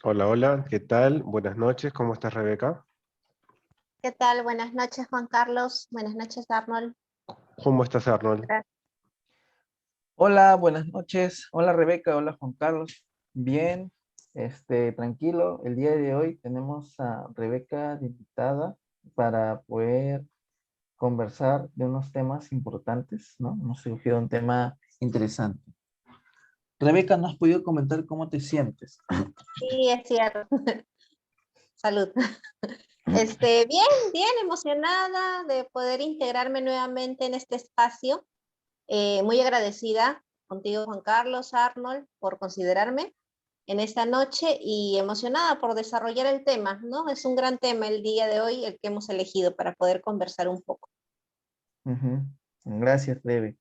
Hola, hola, ¿qué tal? Buenas noches, ¿cómo estás, Rebeca? ¿Qué tal? Buenas noches, Juan Carlos. Buenas noches, Arnold. ¿Cómo estás, Arnold? Gracias. Hola, buenas noches. Hola Rebeca, hola Juan Carlos. Bien, tranquilo. El día de hoy tenemos a Rebeca de invitada para poder conversar de unos temas importantes, ¿no? Hemos escogido un tema interesante. Rebeca, ¿no has podido comentar cómo te sientes? Sí, es cierto. Salud. Bien, bien emocionada de poder integrarme nuevamente en este espacio. Muy agradecida contigo, Juan Carlos, Arnold, por considerarme en esta noche y emocionada por desarrollar el tema, ¿no? Es un gran tema el día de hoy, el que hemos elegido para poder conversar un poco. Ujú. Gracias, Rebe.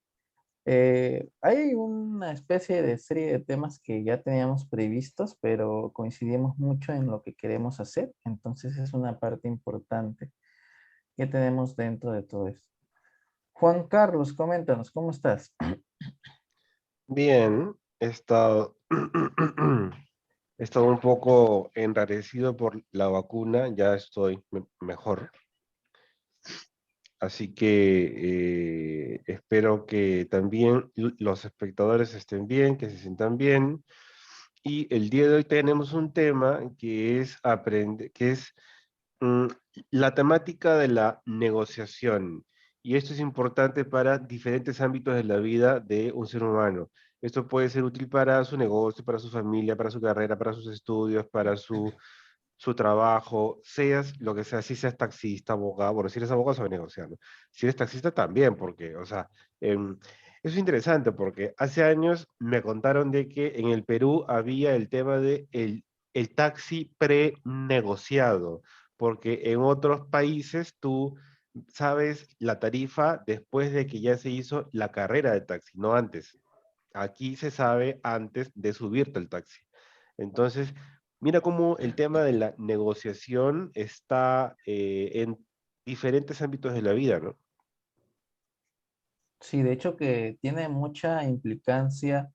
Hay una especie de serie de temas que ya teníamos previstos, pero coincidimos mucho en lo que queremos hacer, entonces es una parte importante que tenemos dentro de todo esto. Juan Carlos, coméntanos, ¿cómo estás? Bien, he estado, he estado un poco enrarecido por la vacuna, ya estoy mejor, así que espero que también los espectadores estén bien, que se sientan bien. Y el día de hoy tenemos un tema que es mm, la temática de la negociación. Y esto es importante para diferentes ámbitos de la vida de un ser humano. Esto puede ser útil para su negocio, para su familia, para su carrera, para sus estudios, para su trabajo, seas lo que sea, si seas taxista, abogado, bueno, si eres abogado sabes negociar, ¿no? Si eres taxista también, porque, o sea, eso es interesante porque hace años me contaron de que en el Perú había el tema de el taxi prenegociado, porque en otros países tú sabes la tarifa después de que ya se hizo la carrera de taxi, no antes. Aquí se sabe antes de subirte al taxi. Entonces, mira cómo el tema de la negociación está en diferentes ámbitos de la vida, ¿no? Sí, de hecho que tiene mucha implicancia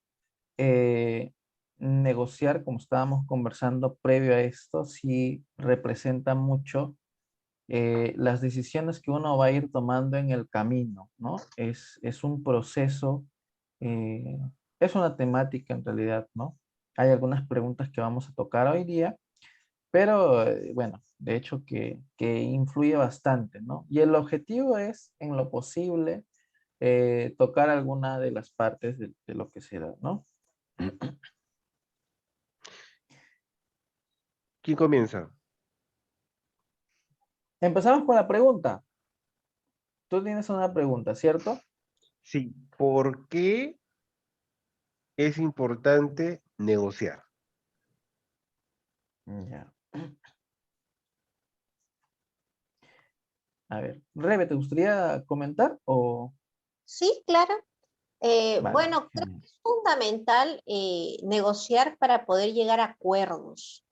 eh, negociar, como estábamos conversando previo a esto, sí representa mucho las decisiones que uno va a ir tomando en el camino, ¿no? Es un proceso, eh, es una temática en realidad, ¿no? Hay algunas preguntas que vamos a tocar hoy día, pero bueno, de hecho que influye bastante, ¿no? Y el objetivo es, en lo posible, tocar alguna de las partes de lo que se da, ¿no? ¿Quién comienza? Empezamos con la pregunta. Tú tienes una pregunta, ¿cierto? Sí, ¿por qué es importante negociar? Ya. A ver, Rebe, ¿te gustaría comentar o...? Sí, claro. Vale, Bueno, creo genial. que es fundamental negociar para poder llegar a acuerdos.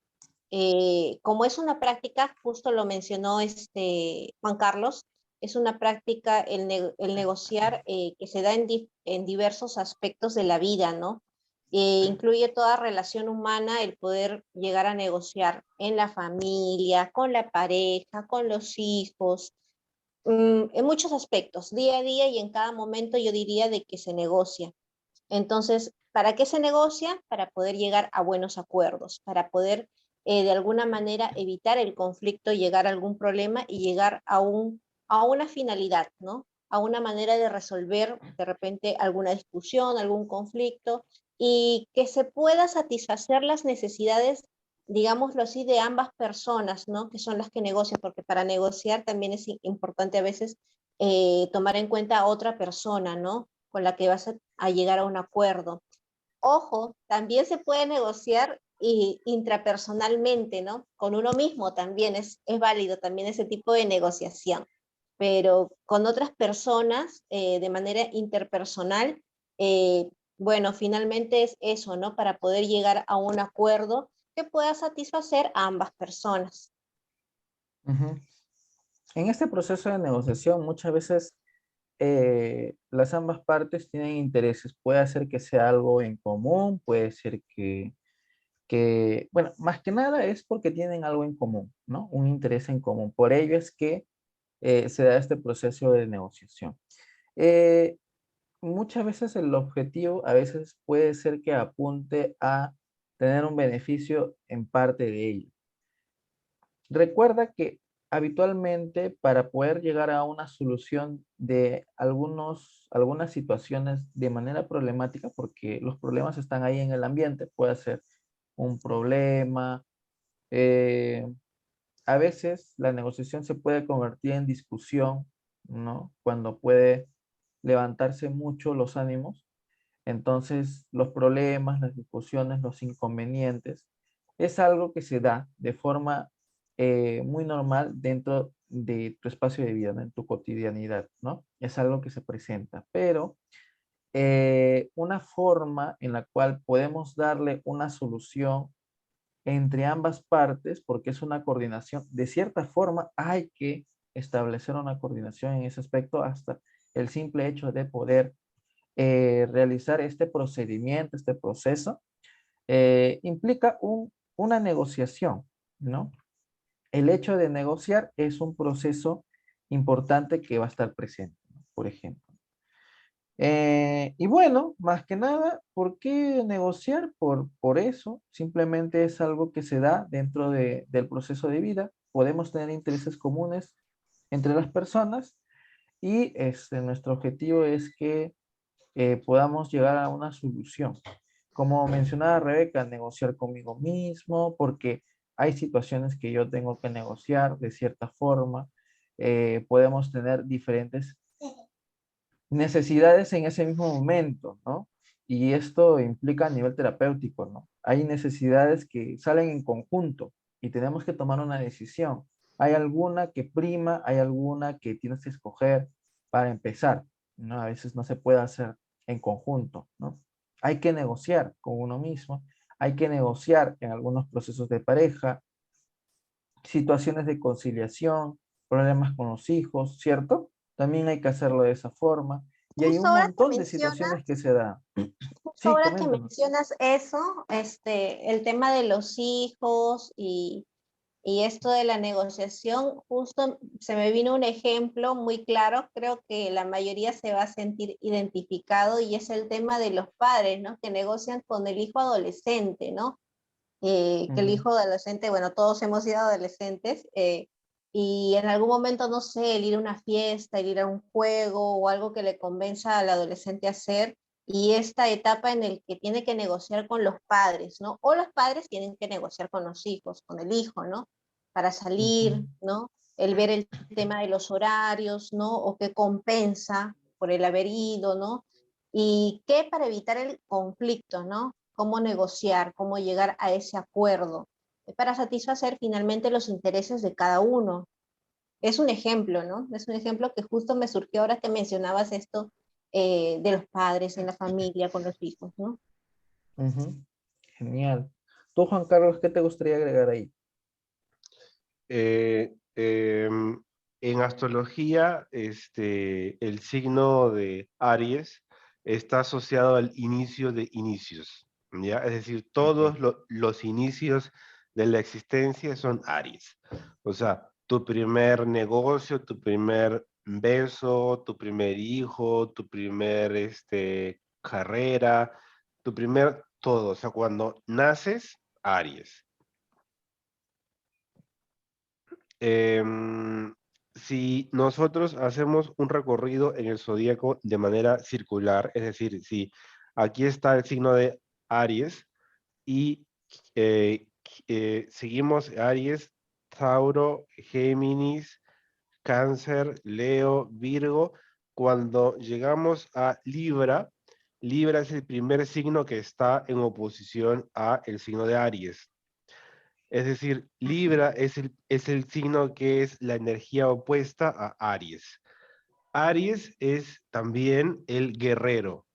Como es una práctica, justo lo mencionó Juan Carlos, es una práctica el negociar que se da en diversos aspectos de la vida, ¿no? Incluye toda relación humana el poder llegar a negociar en la familia, con la pareja, con los hijos, en muchos aspectos, día a día y en cada momento yo diría de que se negocia. Entonces, ¿para qué se negocia? Para poder llegar a buenos acuerdos, para poder de alguna manera evitar el conflicto, llegar a algún problema y llegar a una finalidad, ¿no? A una manera de resolver de repente alguna discusión, algún conflicto y que se pueda satisfacer las necesidades, digámoslo así, de ambas personas, ¿no? Que son las que negocian, porque para negociar también es importante a veces tomar en cuenta a otra persona, ¿no? Con la que vas a llegar a un acuerdo. Ojo, también se puede negociar intrapersonalmente, ¿no? Con uno mismo también es válido también ese tipo de negociación, pero con otras personas de manera interpersonal, eh, bueno, finalmente es eso, ¿no? Para poder llegar a un acuerdo que pueda satisfacer a ambas personas. Ujú. En este proceso de negociación, muchas veces las ambas partes tienen intereses. Puede ser que sea algo en común, puede ser que, bueno, más que nada es porque tienen algo en común, ¿no? Un interés en común. Por ello es que se da este proceso de negociación. Eh, Muchas veces el objetivo a veces puede ser que apunte a tener un beneficio en parte de ello. Recuerda que habitualmente para poder llegar a una solución de algunas situaciones de manera problemática, porque los problemas están ahí en el ambiente, puede ser un problema, eh, a veces la negociación se puede convertir en discusión, ¿no? Cuando puede levantarse mucho los ánimos. Entonces, los problemas, las discusiones, los inconvenientes, es algo que se da de forma muy normal dentro de tu espacio de vida, ¿no? En tu cotidianidad, ¿no? Es algo que se presenta, pero una forma en la cual podemos darle una solución entre ambas partes, porque es una coordinación, de cierta forma hay que establecer una coordinación en ese aspecto hasta el simple hecho de poder realizar este procedimiento, este proceso, implica una negociación, ¿no? El hecho de negociar es un proceso importante que va a estar presente, ¿no? Por ejemplo. Y bueno, más que nada, ¿por qué negociar? Por eso, simplemente es algo que se da dentro del proceso de vida. Podemos tener intereses comunes entre las personas y nuestro objetivo es que podamos llegar a una solución. Como mencionaba Rebeca, negociar conmigo mismo, porque hay situaciones que yo tengo que negociar de cierta forma. Podemos tener diferentes necesidades en ese mismo momento, ¿no? Y esto implica a nivel terapéutico, ¿no? Hay necesidades que salen en conjunto y tenemos que tomar una decisión. Hay alguna que prima, hay alguna que tienes que escoger para empezar, ¿no? A veces no se puede hacer en conjunto, ¿no? Hay que negociar con uno mismo, hay que negociar en algunos procesos de pareja, situaciones de conciliación, problemas con los hijos, ¿cierto? También hay que hacerlo de esa forma. Y hay Justo un ahora que montón de mencionas, situaciones que se dan. justo Sí, ahora que coméntanos. mencionas eso, el tema de los hijos y esto de la negociación, justo se me vino un ejemplo muy claro, creo que la mayoría se va a sentir identificado y es el tema de los padres, ¿no? Que negocian con el hijo adolescente, ¿no? Que el Ujú, hijo adolescente, bueno, todos hemos sido adolescentes, y en algún momento, no sé, el ir a una fiesta, el ir a un juego o algo que le convenza al adolescente a hacer, y esta etapa en el que tiene que negociar con los padres, ¿no? O los padres tienen que negociar con los hijos, con el hijo, ¿no? Para ujú. salir, ¿no? El ver el tema de los horarios, ¿no? O qué compensa por el haber ido, ¿no? Y qué para evitar el conflicto, ¿no? Cómo negociar, cómo llegar a ese acuerdo para satisfacer finalmente los intereses de cada uno. Es un ejemplo, ¿no? Es un ejemplo que justo me surgió ahora que mencionabas esto de los padres en la familia, con los hijos, ¿no? Ujú. Genial. Tú, Juan Carlos, ¿qué te gustaría agregar ahí? Eh, em, en astrología, el signo de Aries está asociado al inicio de inicios, ¿ya? Es decir, Ok. todos los inicios de la existencia son Aries. O sea, tu primer negocio, tu primer beso, tu primer hijo, tu primer carrera, tu primer todo. O sea, cuando naces, Aries. Em, si nosotros hacemos un recorrido en el zodíaco de manera circular, es decir, si aquí está el signo de Aries y seguimos Aries, Tauro, Géminis, Cáncer, Leo, Virgo, cuando llegamos a Libra, Libra es el primer signo que está en oposición a el signo de Aries. Es decir, Libra es el signo que es la energía opuesta a Aries. Aries es también el guerrero.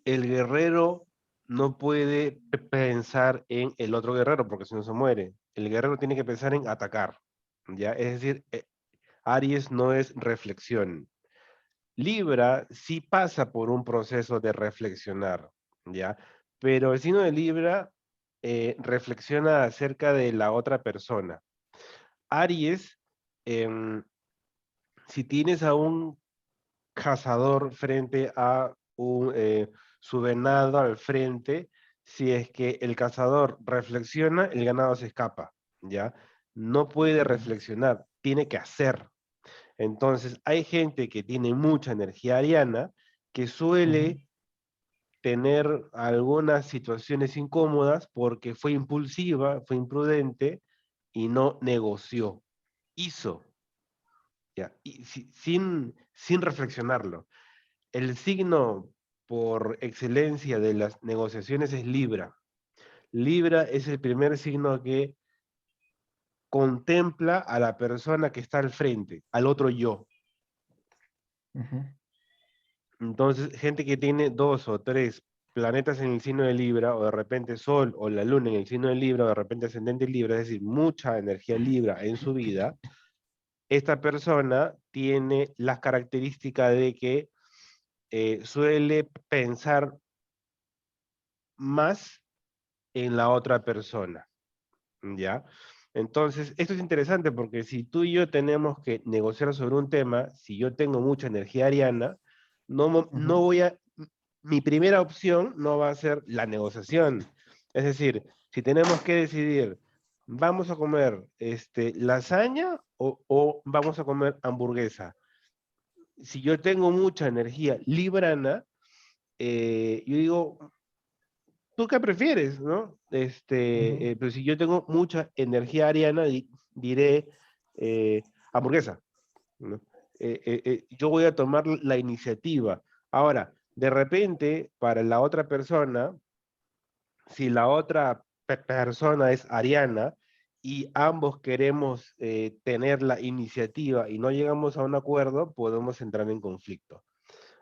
El guerrero no puede pensar en el otro guerrero porque si no se muere. El guerrero tiene que pensar en atacar, ¿ya? Es decir, Aries no es reflexión. Libra sí pasa por un proceso de reflexionar, ¿ya? Pero el signo de Libra reflexiona acerca de la otra persona. Aries, si tienes a un cazador frente a su venado al frente, si es que el cazador reflexiona, el ganado se escapa, ¿ya? No puede reflexionar, tiene que hacer. Entonces, hay gente que tiene mucha energía ariana que suele tener algunas situaciones incómodas porque fue impulsiva, fue imprudente y no negoció. Hizo, ¿ya? Y sin reflexionarlo. El signo por excelencia de las negociaciones es Libra. Libra es el primer signo que contempla a la persona que está al frente, al otro yo. Entonces, gente que tiene 2 o 3 planetas en el signo de Libra, o de repente Sol o la Luna en el signo de Libra, o de repente ascendente en Libra, es decir, mucha energía Libra en su vida, esta persona tiene las características de que suele pensar más en la otra persona, ¿ya? Entonces, esto es interesante porque si tú y yo tenemos que negociar sobre un tema, si yo tengo mucha energía ariana, no voy a, mi primera opción no va a ser la negociación. Es decir, si tenemos que decidir, ¿vamos a comer lasaña o vamos a comer hamburguesa? Si yo tengo mucha energía librana, yo digo, ¿tú qué prefieres, no? Pero si yo tengo mucha energía ariana, diré hamburguesa, ¿no? Yo voy a tomar la iniciativa. Ahora, de repente, para la otra persona, si la otra persona es ariana y ambos queremos tener la iniciativa y no llegamos a un acuerdo, podemos entrar en conflicto.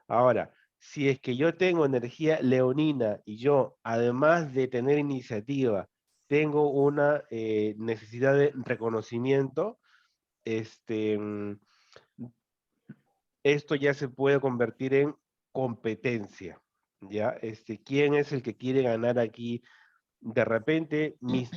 Ahora, si es que yo tengo energía leonina y yo, además de tener iniciativa, tengo una necesidad de reconocimiento, este, mm, esto ya se puede convertir en competencia, ¿ya? ¿Quién es el que quiere ganar aquí? De repente, mis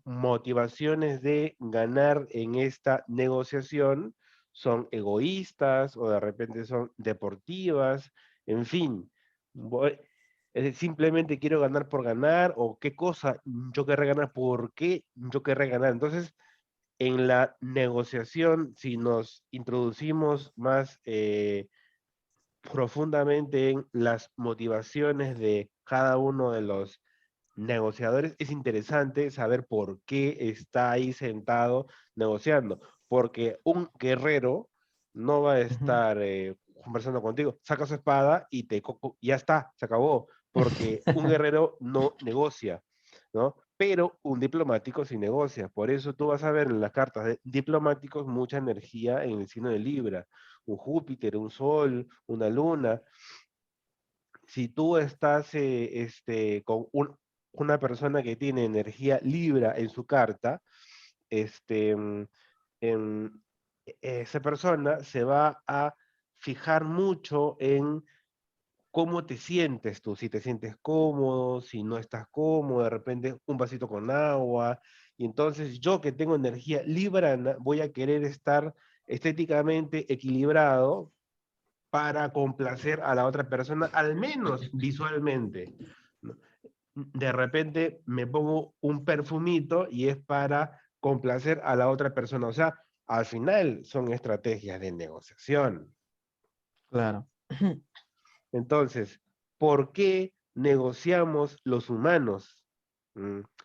motivaciones de ganar en esta negociación son egoístas o de repente son deportivas, en fin, simplemente quiero ganar por ganar o qué cosa yo querré ganar, por qué yo querré ganar. Entonces, en la negociación, si nos introducimos más profundamente en las motivaciones de cada uno de los negociadores, es interesante saber por qué está ahí sentado negociando, porque un guerrero no va a estar conversando contigo, saca su espada y ya está, se acabó, porque un guerrero no negocia, ¿no? Pero un diplomático sí negocia, por eso tú vas a ver en las cartas de diplomáticos mucha energía en el signo de Libra, un Júpiter, un Sol, una Luna. Si tú estás con una persona que tiene energía Libra en su carta, este, mm, em, esa persona se va a fijar mucho en cómo te sientes tú, si te sientes cómodo, si no estás cómodo, de repente un vasito con agua, y entonces yo que tengo energía librana voy a querer estar estéticamente equilibrado para complacer a la otra persona, al menos visualmente, ¿no? De repente me pongo un perfumito y es para complacer a la otra persona. O sea, al final son estrategias de negociación. Claro. Entonces, ¿por qué negociamos los humanos?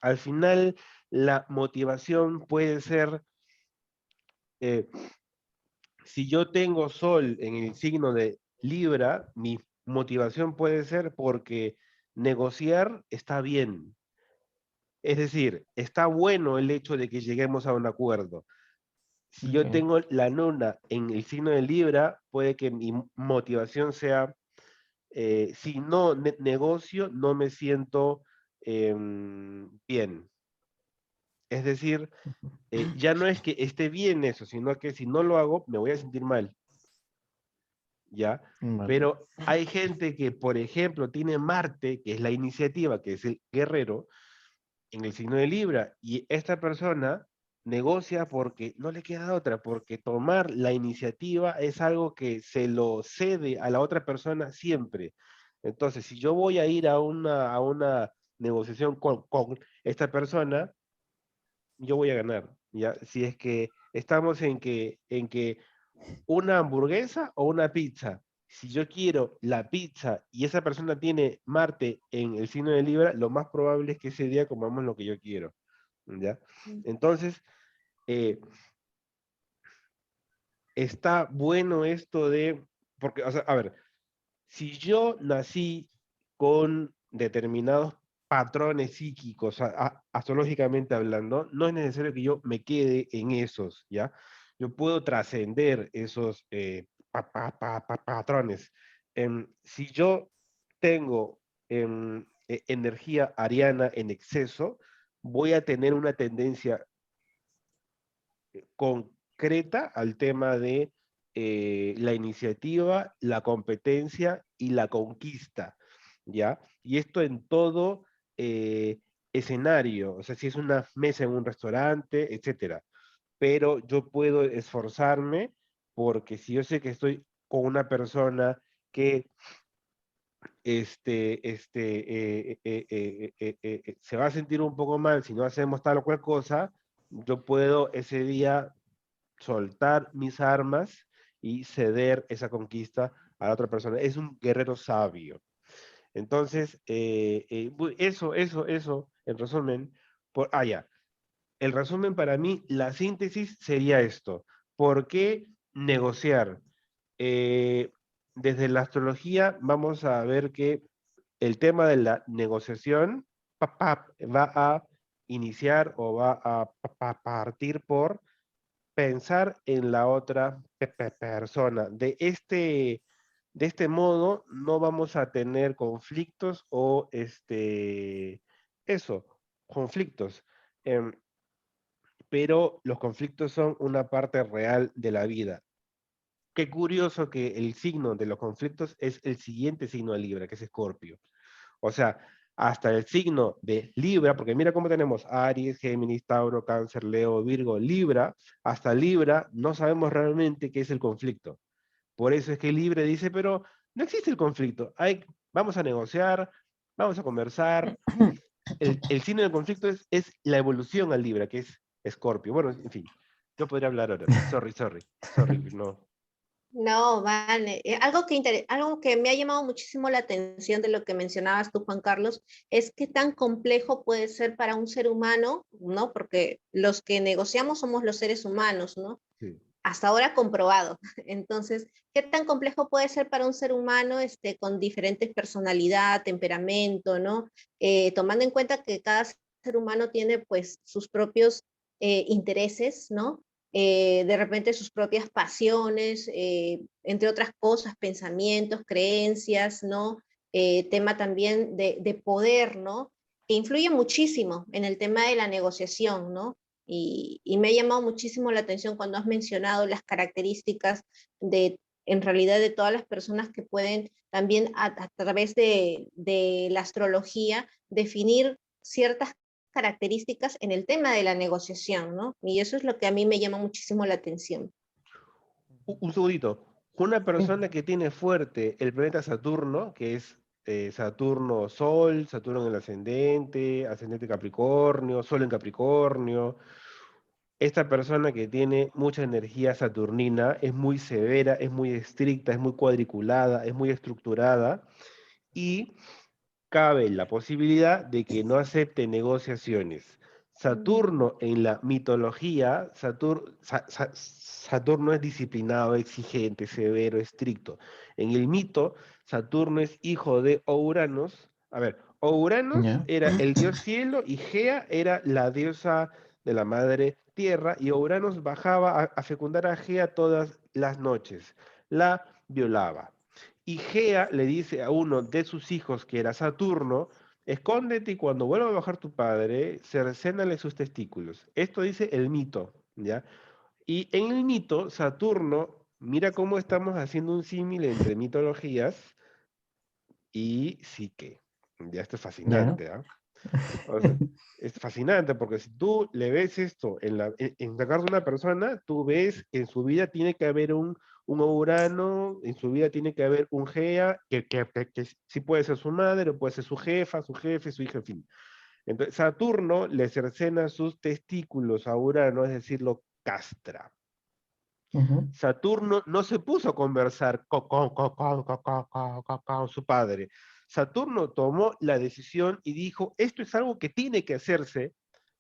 Al final, la motivación puede ser, eh, si yo tengo sol en el signo de Libra, mi motivación puede ser porque negociar está bien. Es decir, está bueno el hecho de que lleguemos a un acuerdo. Si yo Ok. tengo la luna en el signo de Libra, puede que mi motivación sea, si no negocio, no me siento bien. Es decir, ya no es que esté bien eso, sino que si no lo hago, me voy a sentir mal. ¿Ya? Vale. Pero hay gente que, por ejemplo, tiene Marte, que es la iniciativa, que es el guerrero, en el signo de Libra, y esta persona negocia porque no le queda otra, porque tomar la iniciativa es algo que se lo cede a la otra persona siempre. Entonces, si yo voy a ir a una negociación con esta persona, yo voy a ganar, ¿ya? Si es que estamos en que una hamburguesa o una pizza. Si yo quiero la pizza y esa persona tiene Marte en el signo de Libra, lo más probable es que ese día comamos lo que yo quiero, ¿ya? Entonces, eh, está bueno esto de, porque, o sea, a ver, si yo nací con determinados patrones psíquicos, astrológicamente hablando, no es necesario que yo me quede en esos, ¿ya? Yo puedo trascender esos patrones. Si yo tengo energía ariana en exceso, voy a tener una tendencia concreta al tema de la iniciativa, la competencia y la conquista, ¿ya? Y esto en todo escenario, o sea, si es una mesa en un restaurante, etcétera. Pero yo puedo esforzarme porque si yo sé que estoy con una persona que se va a sentir un poco mal si no hacemos tal o cual cosa, yo puedo ese día soltar mis armas y ceder esa conquista a la otra persona. Es un guerrero sabio. Entonces, eso, en resumen, ya. El resumen para mí, la síntesis sería esto. ¿Por qué negociar? Eh, Desde la astrología vamos a ver que el tema de la negociación va a iniciar o va a partir por pensar en la otra persona. De este modo no vamos a tener conflictos o eso, conflictos. Em, pero los conflictos son una parte real de la vida. Qué curioso que el signo de los conflictos es el siguiente signo de Libra, que es Escorpio. O sea, hasta el signo de Libra, porque mira cómo tenemos Aries, Géminis, Tauro, Cáncer, Leo, Virgo, Libra, hasta Libra no sabemos realmente qué es el conflicto. Por eso es que Libra dice, pero no existe el conflicto, vamos a negociar, vamos a conversar. El signo del conflicto es la evolución al Libra, que es Escorpio. Bueno, en fin, yo podría hablar ahora. Sorry, no. No, vale. Algo que me ha llamado muchísimo la atención de lo que mencionabas tú, Juan Carlos, es qué tan complejo puede ser para un ser humano, ¿no? Porque los que negociamos somos los seres humanos, ¿no? Sí. Hasta ahora comprobado. Entonces, ¿qué tan complejo puede ser para un ser humano con diferentes personalidad, temperamento, ¿no? Tomando en cuenta que cada ser humano tiene pues sus propios intereses, ¿no? De repente sus propias pasiones, entre otras cosas, pensamientos, creencias, ¿no? Tema también de poder, ¿no? Que influye muchísimo en el tema de la negociación, ¿no? Y me ha llamado muchísimo la atención cuando has mencionado las características en realidad, de todas las personas que pueden también a través de la astrología definir ciertas características en el tema de la negociación, ¿no? Y eso es lo que a mí me llama muchísimo la atención. Un segundito. Una Sí, persona que tiene fuerte el planeta Saturno, que es Saturno Sol, Saturno en el ascendente, ascendente Capricornio, Sol en Capricornio. Esta persona que tiene mucha energía saturnina es muy severa, es muy estricta, es muy cuadriculada, es muy estructurada y cabe la posibilidad de que no acepte negociaciones. Saturno en la mitología, Saturno es disciplinado, exigente, severo, estricto. En el mito, Saturno es hijo de Ouranos. A ver, Ouranos ya. era el dios cielo y Gea era la diosa de la madre tierra y Ouranos bajaba a fecundar a Gea todas las noches. La violaba. Y Gea le dice a uno de sus hijos, que era Saturno, escóndete y cuando vuelva a bajar tu padre, cercénale sus testículos. Esto dice el mito, ¿ya? Y en el mito, Saturno, mira cómo estamos haciendo un símil entre mitologías y psique. Ya, esto es Ya. fascinante, ¿ah? O sea, es fascinante porque si tú le ves esto en la carta de una persona, tú ves que en su vida tiene que haber un Urano, en su vida tiene que haber un Gea, que sí puede ser su madre, o puede ser su jefa, su jefe, su hija, en fin. Entonces, Saturno le cercena sus testículos a Urano, es decir, lo castra. Ujú. Saturno no se puso a conversar con su padre. Saturno tomó la decisión y dijo, esto es algo que tiene que hacerse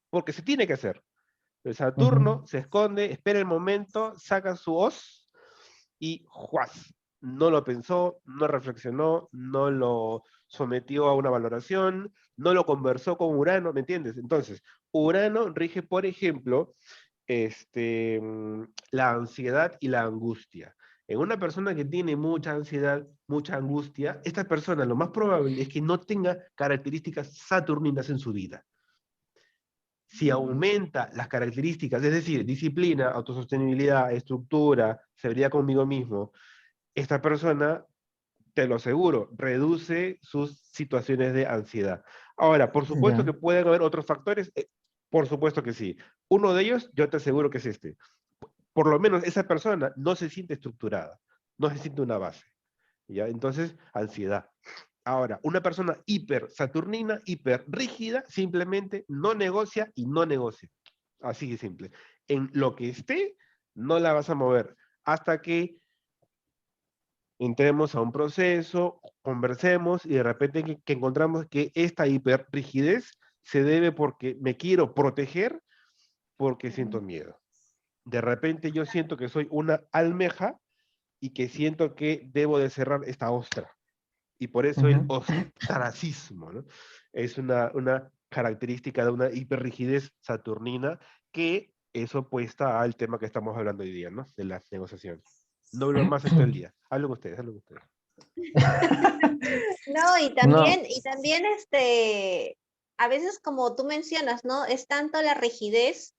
porque se tiene que hacer. El Ujú. Saturno se esconde, espera el momento, saca su hoz y ¡juas! No lo pensó, no reflexionó, no lo sometió a una valoración, no lo conversó con Urano, ¿me entiendes? Entonces, Urano rige, por ejemplo, la ansiedad y la angustia. En una persona que tiene mucha ansiedad, mucha angustia, esta persona lo más probable es que no tenga características saturninas en su vida. Si aumenta las características, es decir, disciplina, autosostenibilidad, estructura, severidad conmigo mismo, esta persona, te lo aseguro, reduce sus situaciones de ansiedad. Ahora, por supuesto Ya, que pueden haber otros factores, por supuesto que sí. Uno de ellos, yo te aseguro que es este. Por lo menos esa persona no se siente estructurada, no se siente una base. ¿Ya? Entonces, ansiedad. Ahora, una persona hiper saturnina, hiper rígida, simplemente no negocia y no negocia. Así de simple. En lo que esté, no la vas a mover hasta que entremos a un proceso, conversemos y de repente que encontramos que esta hiperrigidez se debe porque me quiero proteger porque siento miedo. De repente yo siento que soy una almeja y que siento que debo de cerrar esta ostra. Y por eso el ujú. ostracismo, ¿no? Es una característica de una hiperrigidez saturnina que es opuesta al tema que estamos hablando hoy día, ¿no? De las negociaciones. No hablo más esto el día. Hablen ustedes, hablen ustedes. No, No, y también a veces como tú mencionas, ¿no? Es tanto la rigidez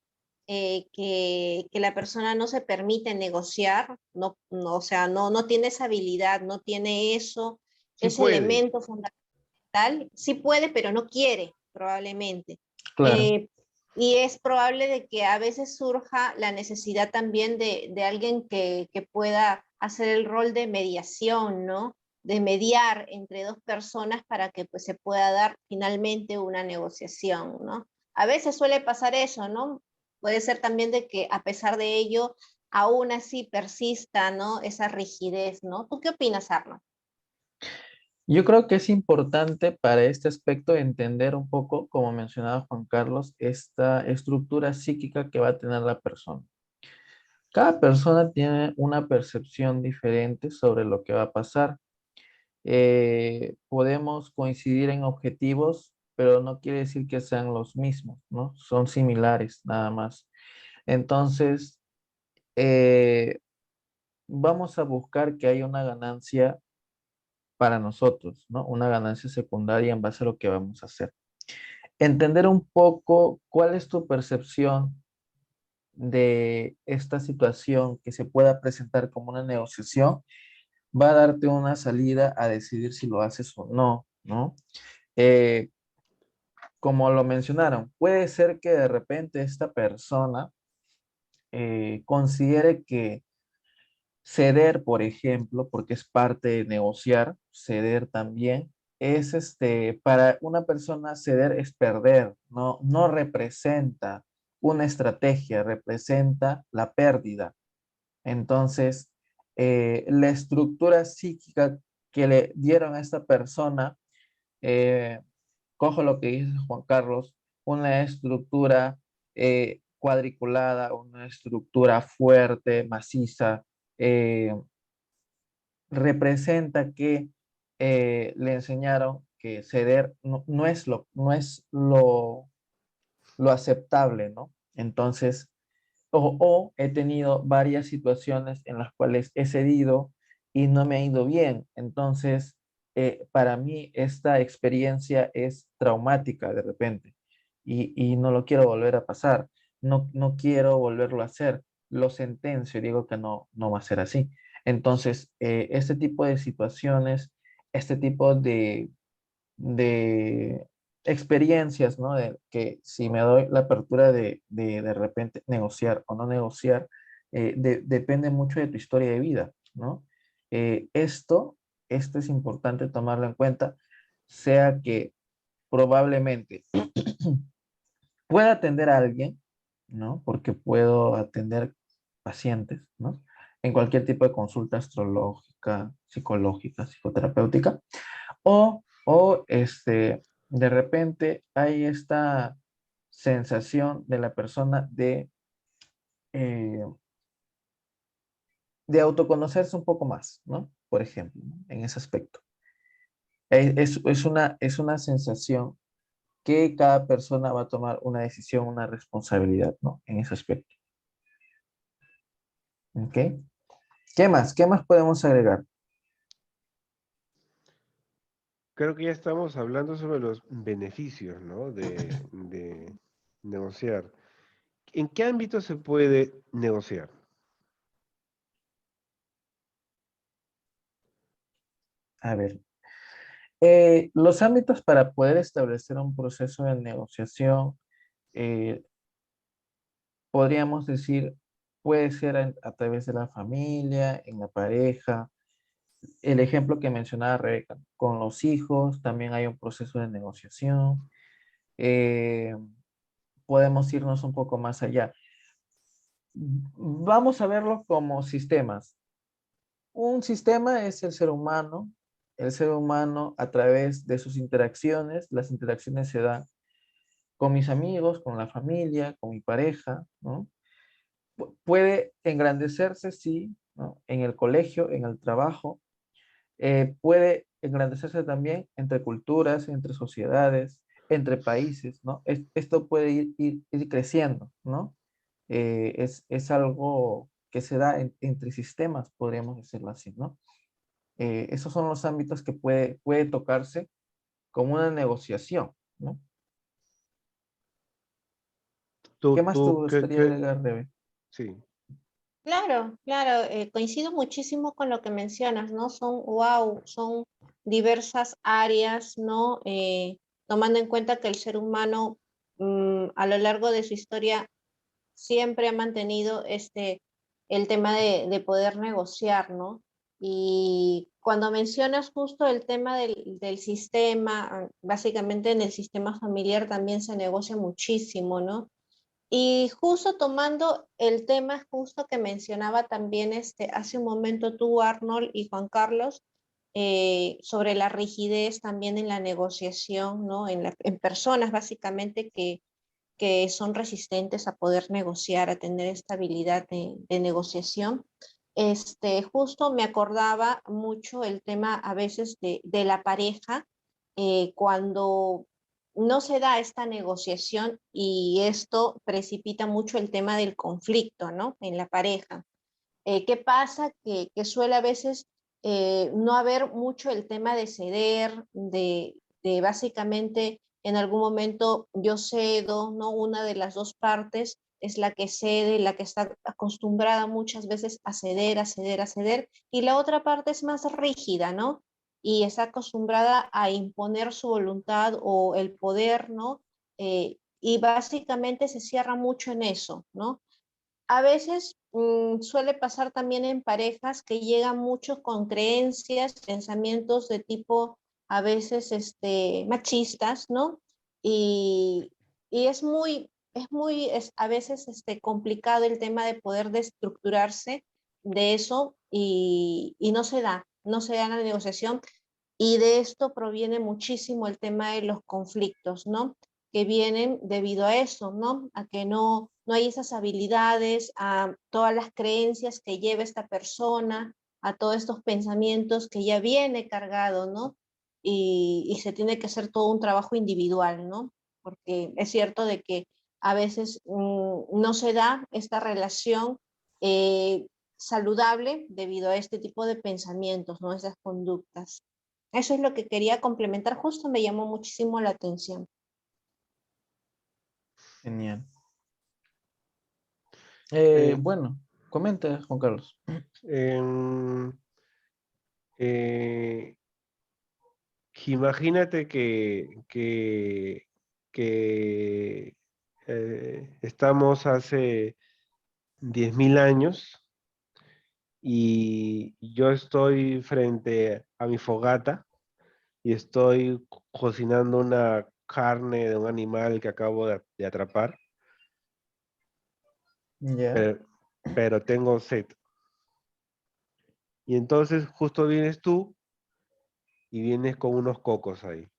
que la persona no se permite negociar, o sea, no tiene esa habilidad, no tiene eso, Sí ese puede, elemento fundamental. Sí puede, pero no quiere, probablemente. claro. Eh, y es probable de que a veces surja la necesidad también de alguien que pueda hacer el rol de mediación, ¿no? De mediar entre dos personas para que pues, se pueda dar finalmente una negociación, ¿no? A veces suele pasar eso, ¿no? Puede ser también de que a pesar de ello, aún así persista, ¿no? Esa rigidez, ¿no? ¿Tú qué opinas, Arno? Yo creo que es importante para este aspecto entender un poco, como mencionaba Juan Carlos, esta estructura psíquica que va a tener la persona. Cada persona tiene una percepción diferente sobre lo que va a pasar. Podemos coincidir en objetivos, pero no quiere decir que sean los mismos, ¿no? Son similares, nada más. Entonces, eh, vamos a buscar que haya una ganancia para nosotros, ¿no? Una ganancia secundaria en base a lo que vamos a hacer. Entender un poco cuál es tu percepción de esta situación que se pueda presentar como una negociación, va a darte una salida a decidir si lo haces o no, ¿no? Eh, como lo mencionaron, puede ser que de repente esta persona considere que ceder, por ejemplo, porque es parte de negociar, ceder también, es para una persona ceder es perder, no representa una estrategia, representa la pérdida. Entonces, la estructura psíquica que le dieron a esta persona, eh, cojo lo que dice Juan Carlos, una estructura cuadriculada, una estructura fuerte, maciza, eh, representa que le enseñaron que ceder no es lo aceptable, ¿no? Entonces, o he tenido varias situaciones en las cuales he cedido y no me ha ido bien. Entonces, para mí esta experiencia es traumática de repente y no lo quiero volver a pasar. No quiero volverlo a hacer. Lo sentencio y digo que no va a ser así. Entonces, este tipo de situaciones, este tipo de experiencias, ¿no? De que si me doy la apertura de repente negociar o no negociar, depende mucho de tu historia de vida, ¿no? Esto es importante tomarlo en cuenta, sea que probablemente pueda atender a alguien, ¿no? Porque puedo atender pacientes, ¿no? En cualquier tipo de consulta astrológica, psicológica, psicoterapéutica, de repente hay esta sensación de la persona eh, de autoconocerse un poco más, ¿no? Por ejemplo, ¿no? En ese aspecto. Es una sensación que cada persona va a tomar una decisión, una responsabilidad, ¿no? En ese aspecto. ¿Ok? ¿Qué más? ¿Qué más podemos agregar? Creo que ya estamos hablando sobre los beneficios, ¿no? De negociar. ¿En qué ámbito se puede negociar? A ver, los ámbitos para poder establecer un proceso de negociación, eh, podríamos decir, puede ser a través de la familia, en la pareja. El ejemplo que mencionaba Rebeca, con los hijos también hay un proceso de negociación. Eh, Podemos irnos un poco más allá. Vamos a verlo como sistemas. Un sistema es el ser humano. El ser humano a través de sus interacciones, las interacciones se dan con mis amigos, con la familia, con mi pareja, ¿no? Puede engrandecerse, sí, ¿no? En el colegio, en el trabajo. Puede engrandecerse también entre culturas, entre sociedades, entre países, ¿no? Esto puede ir creciendo, ¿no? Es algo que se da entre sistemas, podríamos decirlo así, ¿no? Esos son los ámbitos que puede tocarse como una negociación, ¿no? ¿Qué más te gustaría agregar, Rebe? Sí. Claro, claro, coincido muchísimo con lo que mencionas, ¿no? Son diversas áreas, ¿no? Tomando en cuenta que el ser humano a lo largo de su historia siempre ha mantenido el tema de poder negociar, ¿no? Y cuando mencionas justo el tema del sistema, básicamente en el sistema familiar también se negocia muchísimo, ¿no? Y justo tomando el tema justo que mencionaba también hace un momento tú, Arnold y Juan Carlos, sobre la rigidez también en la negociación, ¿no? En personas básicamente que son resistentes a poder negociar, a tener estabilidad de negociación. Justo me acordaba mucho el tema a veces de la pareja, cuando no se da esta negociación y esto precipita mucho el tema del conflicto, ¿no? En la pareja. ¿Qué pasa? Que suele a veces no haber mucho el tema de ceder, de básicamente en algún momento yo cedo, ¿no? Una de las dos partes es la que cede, la que está acostumbrada muchas veces a ceder, a ceder, a ceder, y la otra parte es más rígida, ¿no? Y está acostumbrada a imponer su voluntad o el poder, ¿no? Y básicamente se cierra mucho en eso, ¿no? A veces suele pasar también en parejas que llegan mucho con creencias, pensamientos de tipo a veces machistas, ¿no? Y, y es a veces complicado el tema de poder destructurarse de eso y no se da la negociación. Y de esto proviene muchísimo el tema de los conflictos, ¿no? Que vienen debido a eso, ¿no? A que no hay esas habilidades, a todas las creencias que lleva esta persona, a todos estos pensamientos que ya viene cargado, ¿no? Y se tiene que hacer todo un trabajo individual, ¿no? Porque es cierto de que a veces no se da esta relación eh, saludable debido a este tipo de pensamientos, ¿no? Esas conductas. Eso es lo que quería complementar, justo me llamó muchísimo la atención. Genial. Eh, Bueno, comenta, Juan Carlos. em, eh, Imagínate que estamos hace 10.000 años y yo estoy frente a mi fogata y estoy cocinando una carne de un animal que acabo de atrapar, Ya. pero, pero tengo sed. Y entonces justo vienes tú y vienes con unos cocos ahí.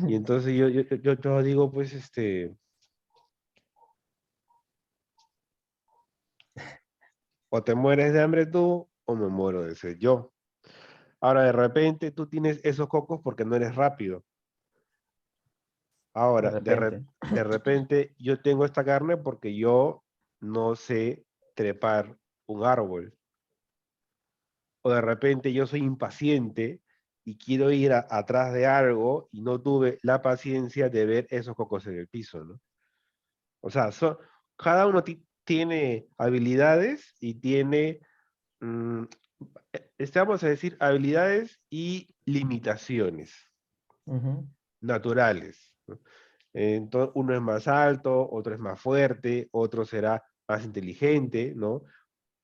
Y entonces yo digo, pues, o te mueres de hambre tú, o me muero de sed yo. Ahora, de repente, tú tienes esos cocos porque no eres rápido. De Ahora, repente. de repente, yo tengo esta carne porque yo no sé trepar un árbol. O de repente, yo soy impaciente y quiero ir atrás de algo y no tuve la paciencia de ver esos cocos en el piso, ¿no? O sea, cada uno tiene habilidades y tiene, mm, vamos a decir, habilidades y limitaciones Ujú. naturales, ¿no? Entonces, uno es más alto, otro es más fuerte, otro será más inteligente, ¿no?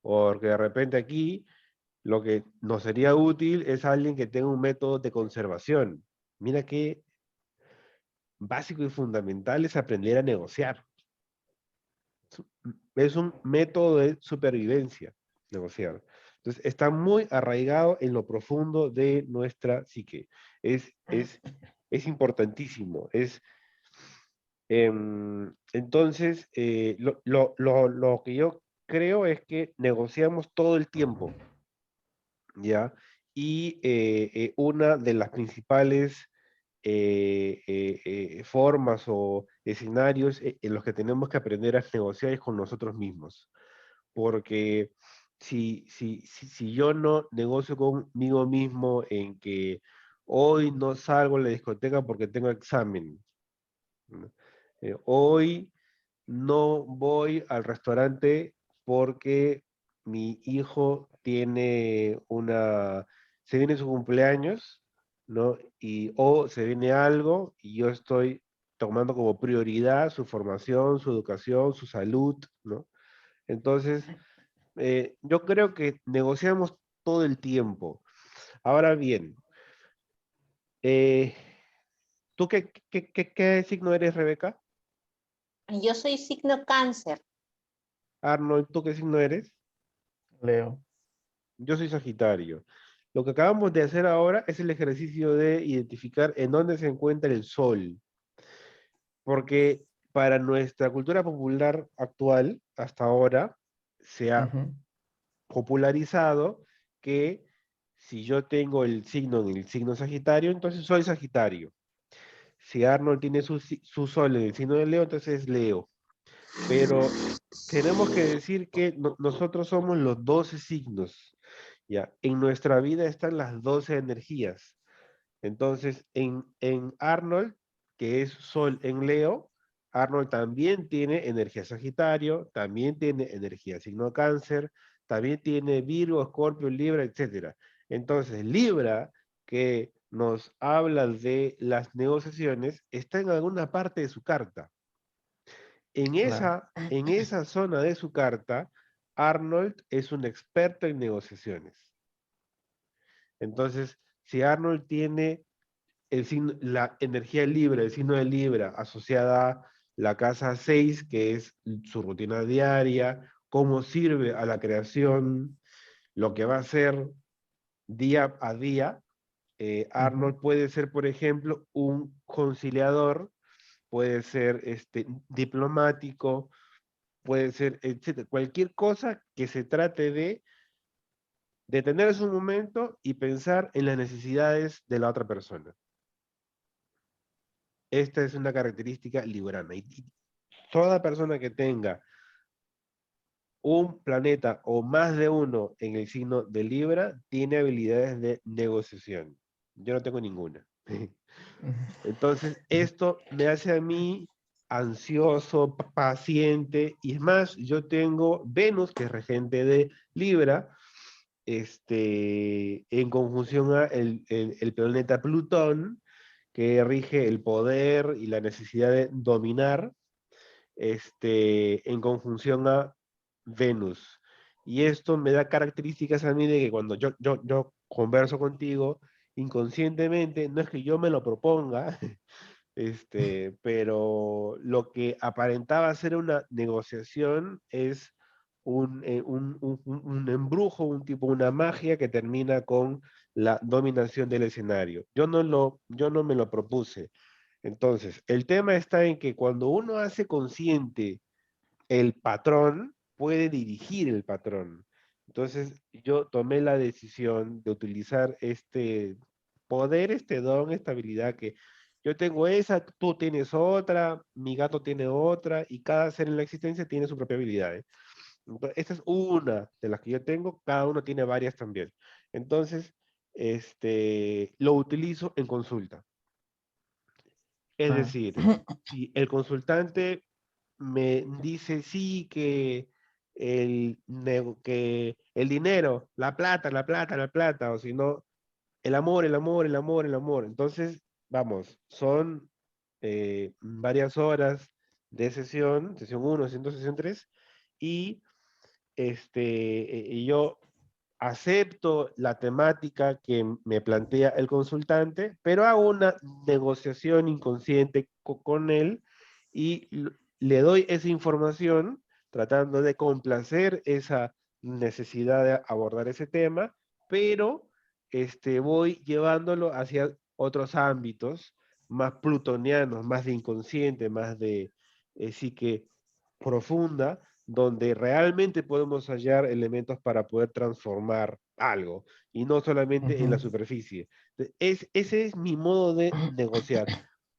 Porque de repente aquí lo que nos sería útil es alguien que tenga un método de conservación. Mira qué básico y fundamental es aprender a negociar. Es un método de supervivencia, negociar. Entonces, está muy arraigado en lo profundo de nuestra psique. Es importantísimo. Entonces, lo que yo creo es que negociamos todo el tiempo, ¿ya? Y una de las principales formas o escenarios en los que tenemos que aprender a negociar es con nosotros mismos. Porque si yo no negocio conmigo mismo en que hoy no salgo a la discoteca porque tengo examen, ¿no? Hoy no voy al restaurante porque mi hijo se viene su cumpleaños, ¿no? O se viene algo y yo estoy tomando como prioridad su formación, su educación, su salud, ¿no? Entonces, yo creo que negociamos todo el tiempo. Ahora bien, eh, ¿tú qué signo eres, Rebeca? Yo soy signo cáncer. Arnold, ¿tú qué signo eres? Leo. Yo soy Sagitario. Lo que acabamos de hacer ahora es el ejercicio de identificar en dónde se encuentra el Sol, porque para nuestra cultura popular actual, hasta ahora, se ha Ujú. popularizado que si yo tengo el signo en el signo Sagitario, entonces soy Sagitario. Si Arnold tiene su Sol en el signo de Leo, entonces es Leo. Pero tenemos que decir que nosotros somos los 12 signos. ¿Ya? En nuestra vida están las 12 energías. Entonces, en Arnold, que es Sol en Leo, Arnold también tiene energía Sagitario, también tiene energía signo Cáncer, también tiene Virgo, Escorpio, Libra, etcétera. Entonces, Libra, que nos habla de las negociaciones, está en alguna parte de su carta. Claro. En esa zona de su carta, Arnold es un experto en negociaciones. Entonces, si Arnold tiene la energía Libra, el signo de Libra, asociada a la casa 6, que es su rutina diaria, cómo sirve a la creación, lo que va a hacer día a día, Ujú. Arnold puede ser, por ejemplo, un conciliador, puede ser diplomático, puede ser, etcétera. Cualquier cosa que se trate de detenerse un momento y pensar en las necesidades de la otra persona. Esta es una característica librana. Y toda persona que tenga un planeta o más de uno en el signo de Libra tiene habilidades de negociación. Yo no tengo ninguna. Entonces, esto me hace a mí ansioso, paciente, y es más, yo tengo Venus, que es regente de Libra, en conjunción a el planeta Plutón, que rige el poder y la necesidad de dominar, en conjunción a Venus. Y esto me da características a mí de que cuando yo converso contigo, inconscientemente, no es que yo me lo proponga, pero lo que aparentaba ser una negociación es un embrujo, una magia que termina con la dominación del escenario. Yo no me lo propuse. Entonces, el tema está en que cuando uno hace consciente el patrón, puede dirigir el patrón. Entonces, yo tomé la decisión de utilizar este poder, este don, esta habilidad que yo tengo esa, tú tienes otra, mi gato tiene otra, y cada ser en la existencia tiene su propia habilidad. ¿Eh? Entonces, esta es una de las que yo tengo, cada uno tiene varias también. Entonces, lo utilizo en consulta. Es Ah, decir, si el consultante me dice sí que el dinero, la plata, o si no, el amor, el amor, el amor, el amor. Entonces, vamos, son varias horas de sesión 1, sesión 3, y y yo acepto la temática que me plantea el consultante, pero hago una negociación inconsciente con él y le doy esa información tratando de complacer esa necesidad de abordar ese tema, pero voy llevándolo hacia otros ámbitos más plutonianos, más de inconsciente, más de psique profunda, donde realmente podemos hallar elementos para poder transformar algo y no solamente en la ujú. superficie. Ese es mi modo de negociar.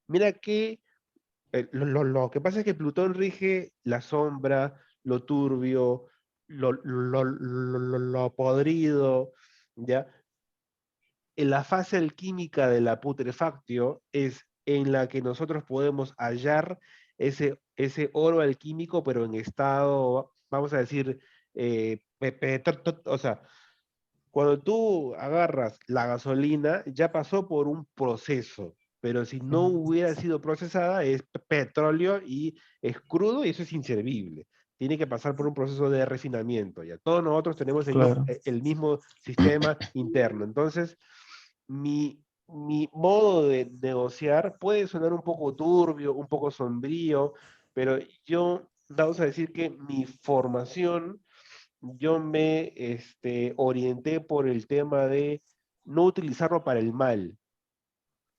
Mira que lo que pasa es que Plutón rige la sombra, lo turbio, lo podrido, ¿ya? En la fase alquímica de la putrefactio es en la que nosotros podemos hallar ese oro alquímico, pero en estado, vamos a decir, o sea, cuando tú agarras la gasolina, ya pasó por un proceso, pero si no hubiera sido procesada, es petróleo y es crudo y eso es inservible. Tiene que pasar por un proceso de refinamiento. Ya todos nosotros tenemos Claro, el mismo sistema interno. Entonces, mi modo de negociar puede sonar un poco turbio, un poco sombrío, pero yo, vamos a decir que mi formación yo me orienté por el tema de no utilizarlo para el mal,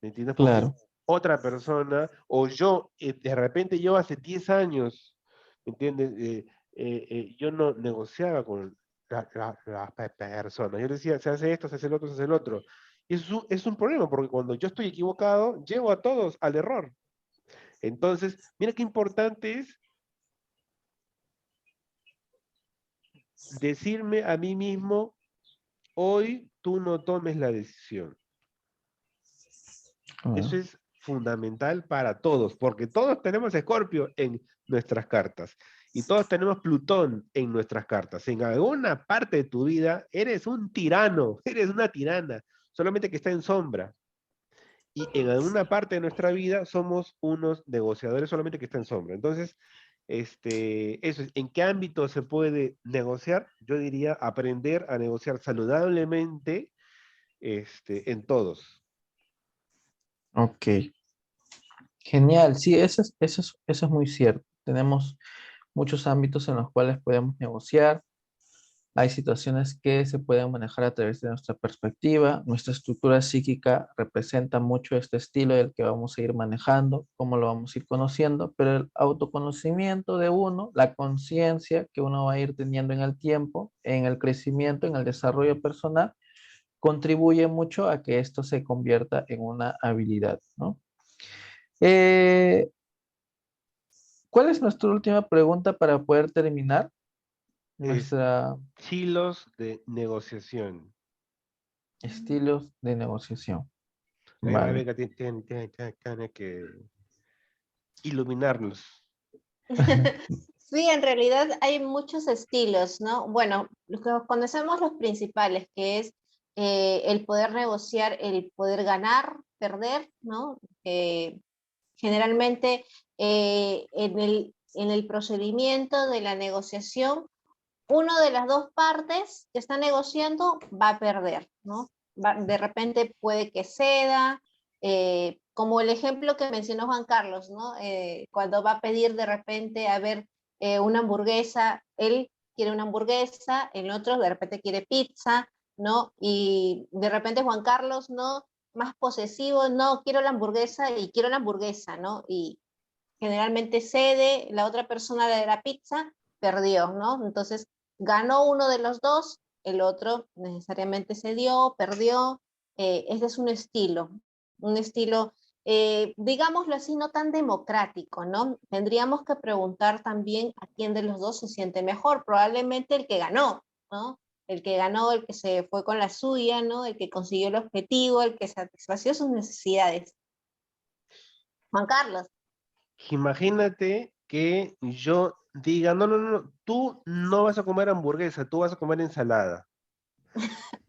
¿me entiendes? Porque claro, otra persona, o yo, de repente yo hace 10 años, ¿me entiendes? Yo no negociaba con las personas, yo decía, se hace esto, se hace el otro, se hace el otro. Y eso es un problema, porque cuando yo estoy equivocado, llevo a todos al error. Entonces, mira qué importante es decirme a mí mismo, hoy tú no tomes la decisión. Eso claro, es fundamental para todos, porque todos tenemos Escorpio en nuestras cartas y todos tenemos Plutón en nuestras cartas. En alguna parte de tu vida eres un tirano, eres una tirana, solamente que está en sombra. Y en alguna parte de nuestra vida somos unos negociadores, solamente que está en sombra. Entonces, eso es, ¿en qué ámbito se puede negociar? Yo diría aprender a negociar saludablemente, en todos. ok. Genial, sí, eso es muy cierto. Tenemos muchos ámbitos en los cuales podemos negociar. Hay situaciones que se pueden manejar a través de nuestra perspectiva. Nuestra estructura psíquica representa mucho este estilo del que vamos a ir manejando, cómo lo vamos a ir conociendo, pero el autoconocimiento de uno, la conciencia que uno va a ir teniendo en el tiempo, en el crecimiento, en el desarrollo personal, contribuye mucho a que esto se convierta en una habilidad, ¿no? Eh, ¿Cuál es nuestra última pregunta para poder terminar Es nuestra Estilos de negociación. estilos de negociación? Ahí Vale. Rebeca tiene que iluminarnos. Sí, en realidad hay muchos estilos, ¿no? Bueno, conocemos los principales, que es el poder negociar, el poder ganar, perder, ¿no? Generalmente en el procedimiento de la negociación, uno de las dos partes que está negociando va a perder, ¿no? De repente puede que ceda, como el ejemplo que mencionó Juan Carlos, ¿no? Cuando va a pedir de repente, a ver, una hamburguesa, él quiere una hamburguesa, el otro de repente quiere pizza, ¿no? Y de repente Juan Carlos, ¿no? Más posesivo, no, quiero la hamburguesa y quiero la hamburguesa, ¿no? Y generalmente cede, la otra persona de la pizza perdió, ¿no? Entonces ganó uno de los dos, el otro necesariamente cedió, perdió. Ese es un estilo, digámoslo así, no tan democrático, ¿no? Tendríamos que preguntar también a quién de los dos se siente mejor, probablemente el que ganó, ¿no? El que ganó, el que se fue con la suya, ¿no? El que consiguió el objetivo, el que satisfació sus necesidades. Juan Carlos. Imagínate que yo diga, no, no, no, tú no vas a comer hamburguesa, tú vas a comer ensalada.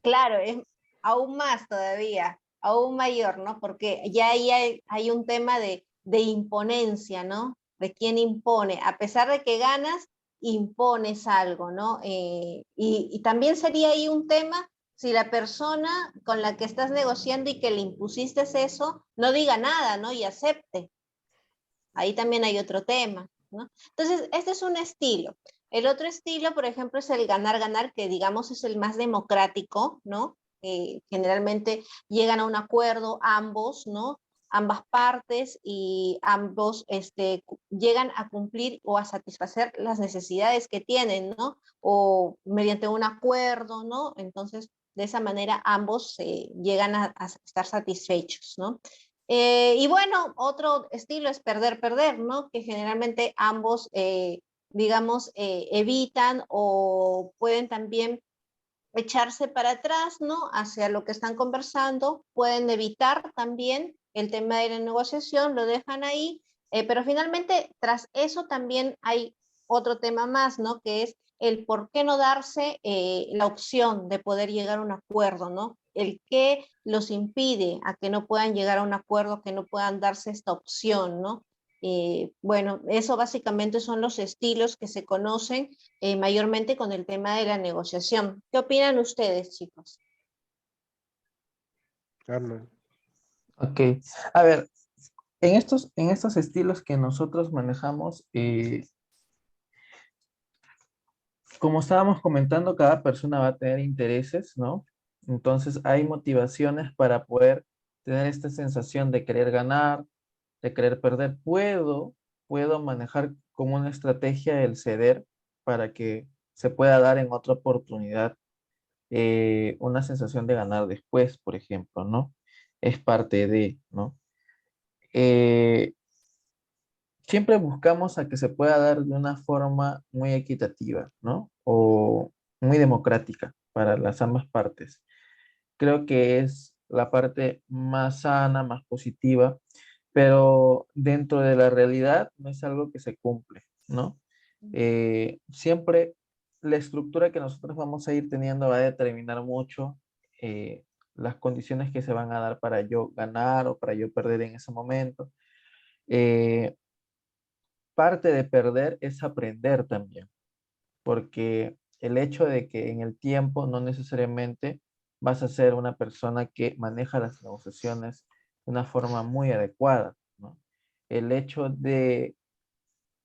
Claro, es aún más todavía, aún mayor, ¿no? Porque ya ahí hay un tema de imponencia, ¿no? De quién impone. A pesar de que ganas, impones algo, ¿no? Y también sería ahí un tema si la persona con la que estás negociando y que le impusiste eso, no diga nada, ¿no? Y acepte. Ahí también hay otro tema, ¿no? Entonces, este es un estilo. El otro estilo, por ejemplo, es el ganar-ganar, que digamos es el más democrático, ¿no? Generalmente llegan a un acuerdo ambos, ¿no? Ambas partes y ambos llegan a cumplir o a satisfacer las necesidades que tienen, ¿no? O mediante un acuerdo, ¿no? Entonces, de esa manera ambos llegan a estar satisfechos, ¿no? Y bueno, otro estilo es perder-perder, ¿no? Que generalmente ambos, digamos, evitan o pueden también echarse para atrás, ¿no? Hacia lo que están conversando, pueden evitar también el tema de la negociación, lo dejan ahí, pero finalmente tras eso también hay otro tema más, ¿no? Que es el por qué no darse la opción de poder llegar a un acuerdo, ¿no? El qué los impide a que no puedan llegar a un acuerdo, que no puedan darse esta opción, ¿no? Bueno, eso básicamente son los estilos que se conocen mayormente con el tema de la negociación. ¿Qué opinan ustedes, chicos? Arnold. Ok, a ver, en estos estilos que nosotros manejamos, como estábamos comentando, cada persona va a tener intereses, ¿no? Entonces hay motivaciones para poder tener esta sensación de querer ganar, de querer perder. Puedo manejar como una estrategia el ceder para que se pueda dar en otra oportunidad una sensación de ganar después, por ejemplo, ¿no? Es parte de, ¿no? Eh, Siempre buscamos a que se pueda dar de una forma muy equitativa, ¿no? O muy democrática para las ambas partes. Creo que es la parte más sana, más positiva, pero dentro de la realidad no es algo que se cumple, ¿no? Siempre la estructura que nosotros vamos a ir teniendo va a determinar mucho eh, las condiciones que se van a dar para yo ganar o para yo perder en ese momento. Eh, Parte de perder es aprender también, porque el hecho de que en el tiempo no necesariamente vas a ser una persona que maneja las negociaciones de una forma muy adecuada, ¿no? El hecho de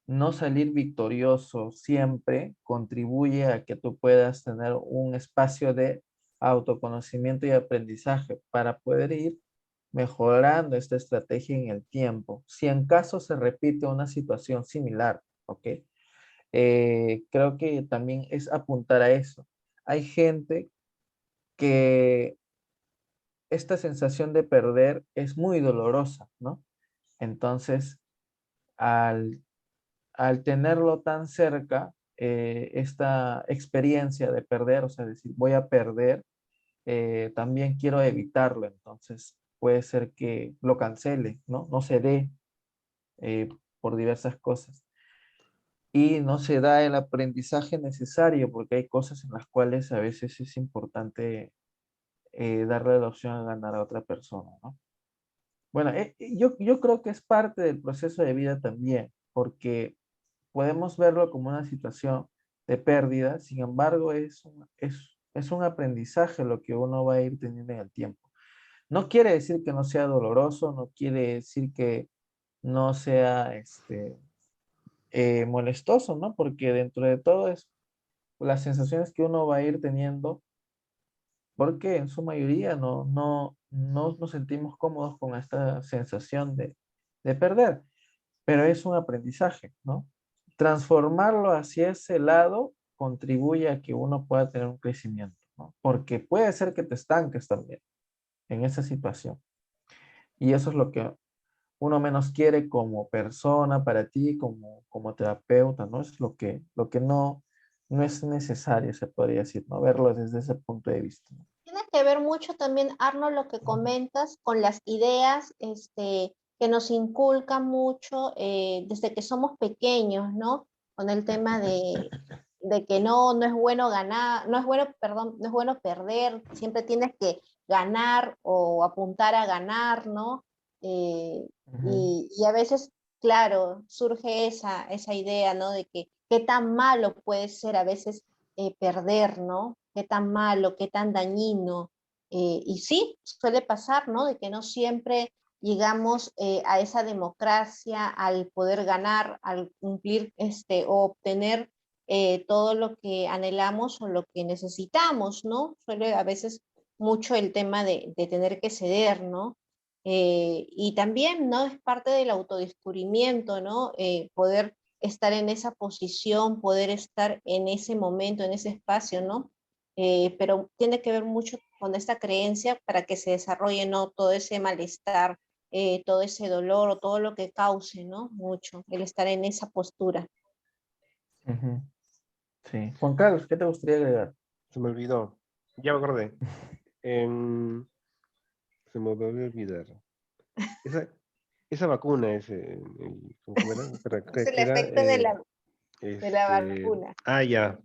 no salir victorioso siempre contribuye a que tú puedas tener un espacio de autoconocimiento y aprendizaje para poder ir mejorando esta estrategia en el tiempo. Si en caso se repite una situación similar, ¿ok? Creo que también es apuntar a eso. Hay gente que esta sensación de perder es muy dolorosa, ¿no? Entonces, al, al tenerlo tan cerca, esta experiencia de perder, o sea, decir, voy a perder, también quiero evitarlo. Entonces, puede ser que lo cancele, ¿no? No se dé por diversas cosas. y no se da el aprendizaje necesario porque hay cosas en las cuales a veces es importante darle la opción a ganar a otra persona, ¿no? Bueno, yo creo que es parte del proceso de vida también, porque podemos verlo como una situación de pérdida, sin embargo, es un aprendizaje lo que uno va a ir teniendo en el tiempo. No quiere decir que no sea doloroso, no quiere decir que no sea molestoso, ¿no? Porque dentro de todo es las sensaciones que uno va a ir teniendo, porque en su mayoría no nos sentimos cómodos con esta sensación de perder, pero es un aprendizaje, ¿no? Transformarlo hacia ese lado contribuye a que uno pueda tener un crecimiento, ¿no? Porque puede ser que te estanques también en esa situación. Y eso es lo que uno menos quiere como persona para ti, como terapeuta, ¿no? Es lo que no es necesario, se podría decir, ¿no? Verlo desde ese punto de vista, ¿no? Tiene que ver mucho también, Arno, lo que comentas con las ideas que nos inculcan mucho desde que somos pequeños, ¿no? Con el tema de que no es bueno ganar, no es bueno, perdón, no es bueno perder, siempre tienes que ganar o apuntar a ganar, ¿no? Eh, Ujú. y a veces, claro, surge esa idea, ¿no? De que qué tan malo puede ser a veces perder, ¿no? Qué tan malo, qué tan dañino. Y sí, suele pasar, ¿no? De que no siempre llegamos a esa democracia, al poder ganar, al cumplir o obtener todo lo que anhelamos o lo que necesitamos, ¿no? Suele a veces mucho el tema de tener que ceder, ¿no? Y también, ¿no? Es parte del autodescubrimiento, ¿no? Poder estar en esa posición, poder estar en ese momento, en ese espacio, ¿no? Pero tiene que ver mucho con esta creencia para que se desarrolle, ¿no? Todo ese malestar, todo ese dolor o todo lo que cause, ¿no? Mucho, el estar en esa postura. Ujú. Sí. Juan Carlos, ¿qué te gustaría agregar? Se me olvidó. Ya me acordé. Em, Se me volvió a olvidar. Esa, esa vacuna, ¿cómo era? Es el ¿Qué era? efecto de la vacuna. Ya.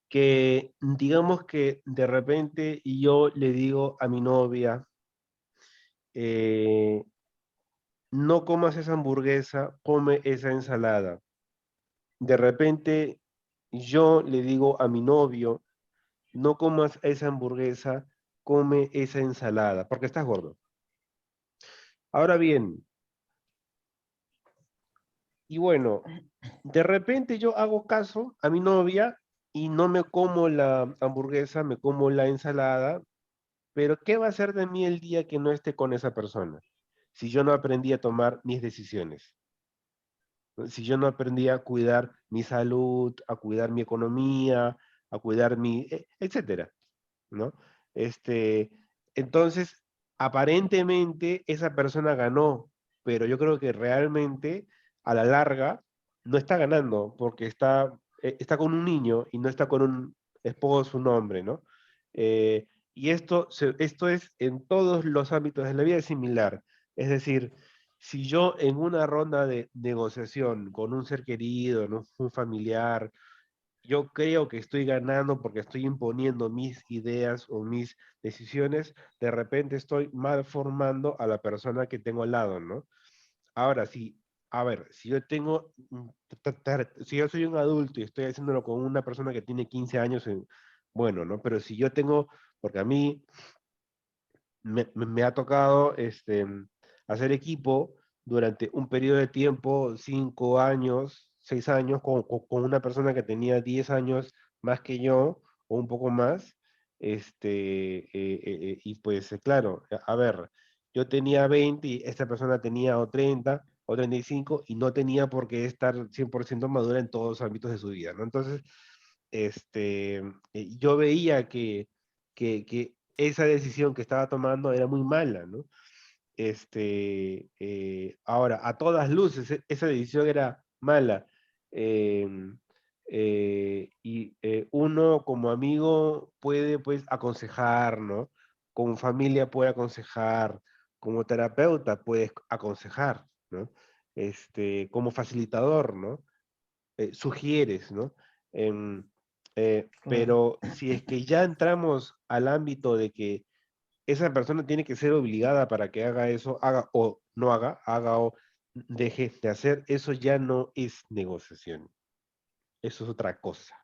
Que digamos que de repente yo le digo a mi novia, eh, no comas esa hamburguesa, come esa ensalada. De repente yo le digo a mi novio, no comas esa hamburguesa, come esa ensalada, porque estás gordo. Ahora bien, y bueno, de repente yo hago caso a mi novia y no me como la hamburguesa, me como la ensalada, pero ¿qué va a hacer de mí el día que no esté con esa persona? Si yo no aprendí a tomar mis decisiones, ¿no? Si yo no aprendí a cuidar mi salud, a cuidar mi economía, a cuidar etcétera, ¿no? Este, entonces, aparentemente esa persona ganó, pero yo creo que realmente a la larga no está ganando porque está con un niño y no está con un esposo, un hombre, ¿no? Y esto es en todos los ámbitos de la vida es similar. Es decir, si yo en una ronda de negociación con un ser querido, ¿no? Un familiar, yo creo que estoy ganando porque estoy imponiendo mis ideas o mis decisiones, de repente estoy mal formando a la persona que tengo al lado, ¿no? Ahora, a ver, si yo tengo, si yo soy un adulto y estoy haciéndolo con una persona que tiene 15 años, bueno, ¿no? Pero si yo tengo, porque a mí me ha tocado hacer equipo durante un periodo de tiempo, 5 años, 6 años, con una persona que tenía 10 años más que yo, o un poco más, y pues claro, a ver, yo tenía 20 y esta persona tenía o 30 o 35 y no tenía por qué estar 100% madura en todos los ámbitos de su vida, ¿no? Entonces, yo veía que esa decisión que estaba tomando era muy mala, ¿no? Ahora, a todas luces, esa decisión era mala. Uno como amigo puede, pues, aconsejar, ¿no? Como familia puede aconsejar, como terapeuta puede aconsejar, ¿no? Como facilitador, ¿no? sugieres, ¿no? Em, Claro, pero si es que ya entramos al ámbito de que esa persona tiene que ser obligada para que haga eso, haga o no haga, haga o deje de hacer, eso ya no es negociación, eso es otra cosa.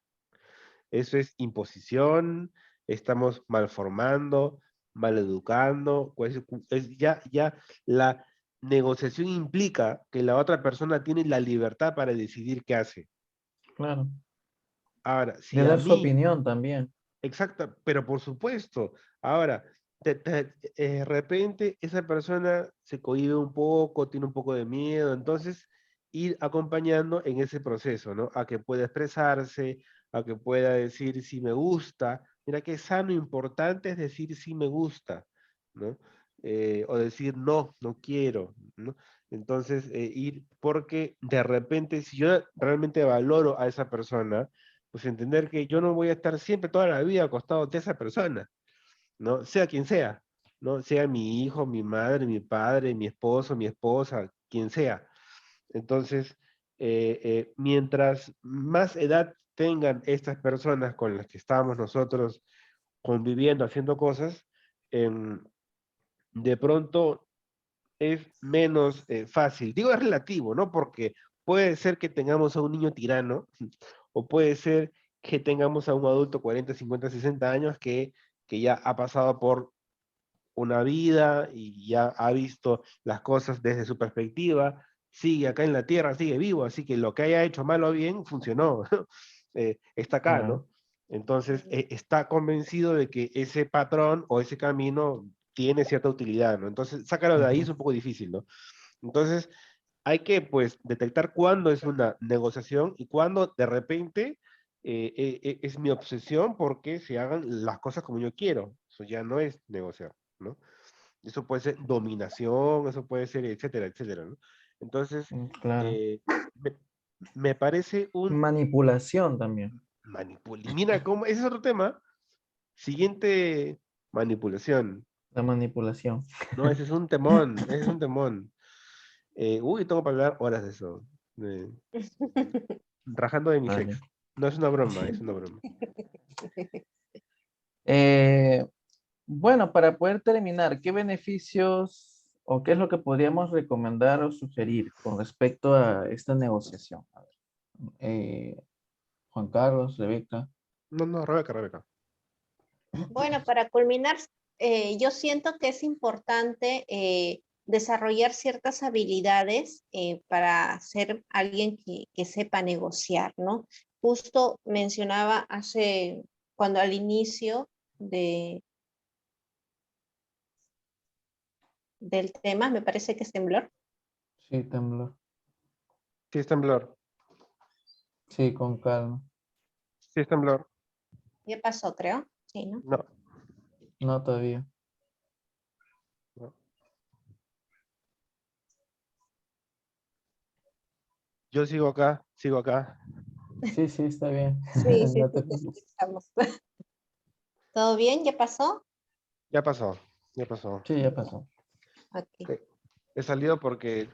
Eso es imposición, estamos malformando, maleducando, pues, ya la negociación implica que la otra persona tiene la libertad para decidir qué hace. claro. Ahora, De si a dar su mí, opinión también. exacta, pero por supuesto, ahora, de repente esa persona se cohíbe un poco, tiene un poco de miedo, entonces ir acompañando en ese proceso, ¿no? A que pueda expresarse, a que pueda decir si me gusta. Mira qué sano, importante es decir si me gusta, ¿no? O decir no, no quiero, ¿no? Entonces, ir, porque de repente, si yo realmente valoro a esa persona, pues entender que yo no voy a estar siempre toda la vida acostado de esa persona, ¿no? Sea quien sea, ¿no? Sea mi hijo, mi madre, mi padre, mi esposo, mi esposa, quien sea. Entonces, mientras más edad tengan estas personas con las que estamos nosotros conviviendo, haciendo cosas, em, de pronto es menos fácil. Digo, es relativo, ¿no? Porque puede ser que tengamos a un niño tirano, o puede ser que tengamos a un adulto 40, 50, 60 años que ya ha pasado por una vida y ya ha visto las cosas desde su perspectiva, sigue acá en la tierra, sigue vivo, así que lo que haya hecho mal o bien funcionó, está acá, Claro. ¿no? Entonces, está convencido de que ese patrón o ese camino tiene cierta utilidad, ¿no? Entonces, sácalo de ahí es Ujú. un poco difícil, ¿no? Entonces, hay que, pues, detectar cuándo es una negociación y cuándo de repente es mi obsesión porque se hagan las cosas como yo quiero. Eso ya no es negociar, ¿no? Eso puede ser dominación, eso puede ser, etcétera, etcétera, ¿no? Entonces, Claro. eh, me, me parece un Manipulación también. Mira, ¿cómo? Ese es otro tema. Siguiente, manipulación. La manipulación. No, ese es un temón, ese es un temón. Tengo para hablar horas de eso. eh, Rajando de mi Vale. ex. No es una broma, es una broma. Eh, bueno, para poder terminar, ¿qué beneficios o qué es lo que podríamos recomendar o sugerir con respecto a esta negociación? A ver, Juan Carlos, Rebeca. No, no, Rebeca, Rebeca. Bueno, para culminar, yo siento que es importante desarrollar ciertas habilidades para ser alguien que sepa negociar, ¿no? Justo mencionaba cuando al inicio del tema, me parece que es temblor. Sí, temblor. Sí, es temblor. Sí, con calma. Sí, es temblor. Ya pasó, creo. Sí, ¿no? No, No todavía. no. Yo sigo acá, sigo acá. Sí, sí, está bien. Sí, sí, No sí, te te preocupes. escuchamos. ¿Todo bien? ¿Ya pasó? Ya pasó, ya pasó. Sí, ya pasó. Ok. Eh, He salido porque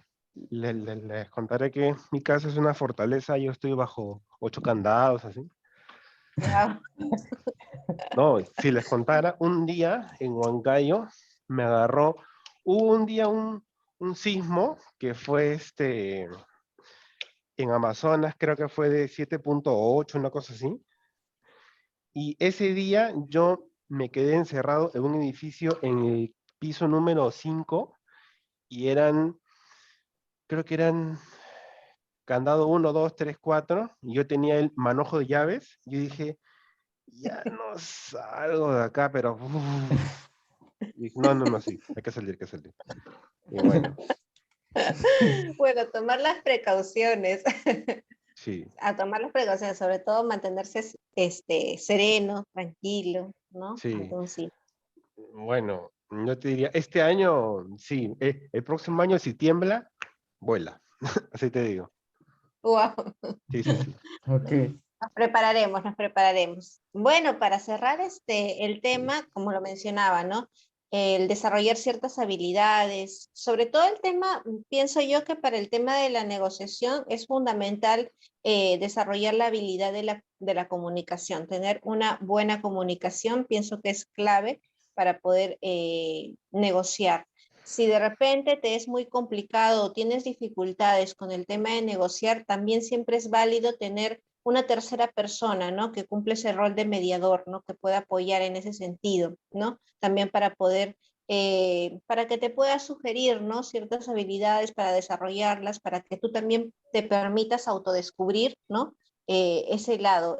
les contaré que mi casa es una fortaleza, yo estoy bajo 8 candados, así. Wow. No, si les contara, un día en Huancayo me agarró, hubo un día un sismo que fue en Amazonas, creo que fue de 7.8, una cosa así. Y ese día yo me quedé encerrado en un edificio en el piso número 5 y creo que eran candado 1, 2, 3, 4, y yo tenía el manojo de llaves. Yo dije, ya no salgo de acá, pero dije, no, no, no, sí, hay que salir, hay que salir. Y bueno, Bueno, tomar las precauciones, sí, a tomar las precauciones, sobre todo mantenerse sereno, tranquilo, ¿no? sí. Ante un sí. Bueno, yo te diría, este año, sí, el próximo año si tiembla, vuela, así te digo. Wow. Sí, sí, sí. Ok. Nos prepararemos, nos prepararemos. Bueno, para cerrar el tema, como lo mencionaba, ¿no? el desarrollar ciertas habilidades, sobre todo el tema, pienso yo que para el tema de la negociación es fundamental desarrollar la habilidad de la comunicación, tener una buena comunicación, pienso que es clave para poder negociar. Si de repente te es muy complicado o tienes dificultades con el tema de negociar, también siempre es válido tener una tercera persona, ¿no? Que cumple ese rol de mediador, ¿no? Que pueda apoyar en ese sentido, ¿no? También para poder, para que te pueda sugerir, ¿no? Ciertas habilidades para desarrollarlas, para que tú también te permitas autodescubrir, ¿no? Ese lado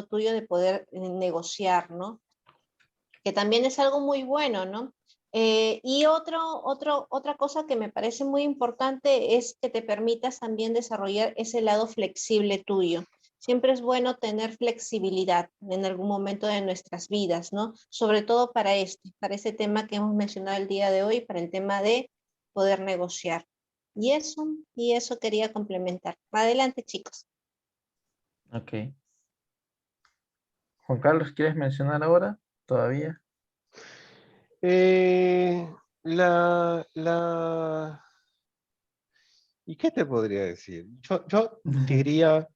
tuyo de poder negociar, ¿no? Que también es algo muy bueno, ¿no? Y otra cosa que me parece muy importante es que te permitas también desarrollar ese lado flexible tuyo. Siempre es bueno tener flexibilidad en algún momento de nuestras vidas, ¿no? Sobre todo para ese tema que hemos mencionado el día de hoy, para el tema de poder negociar. Y eso quería complementar. Adelante, chicos. Ok. Juan Carlos, ¿quieres mencionar ahora? ¿Todavía? Eh, la, la... ¿Y qué te podría decir? Yo diría,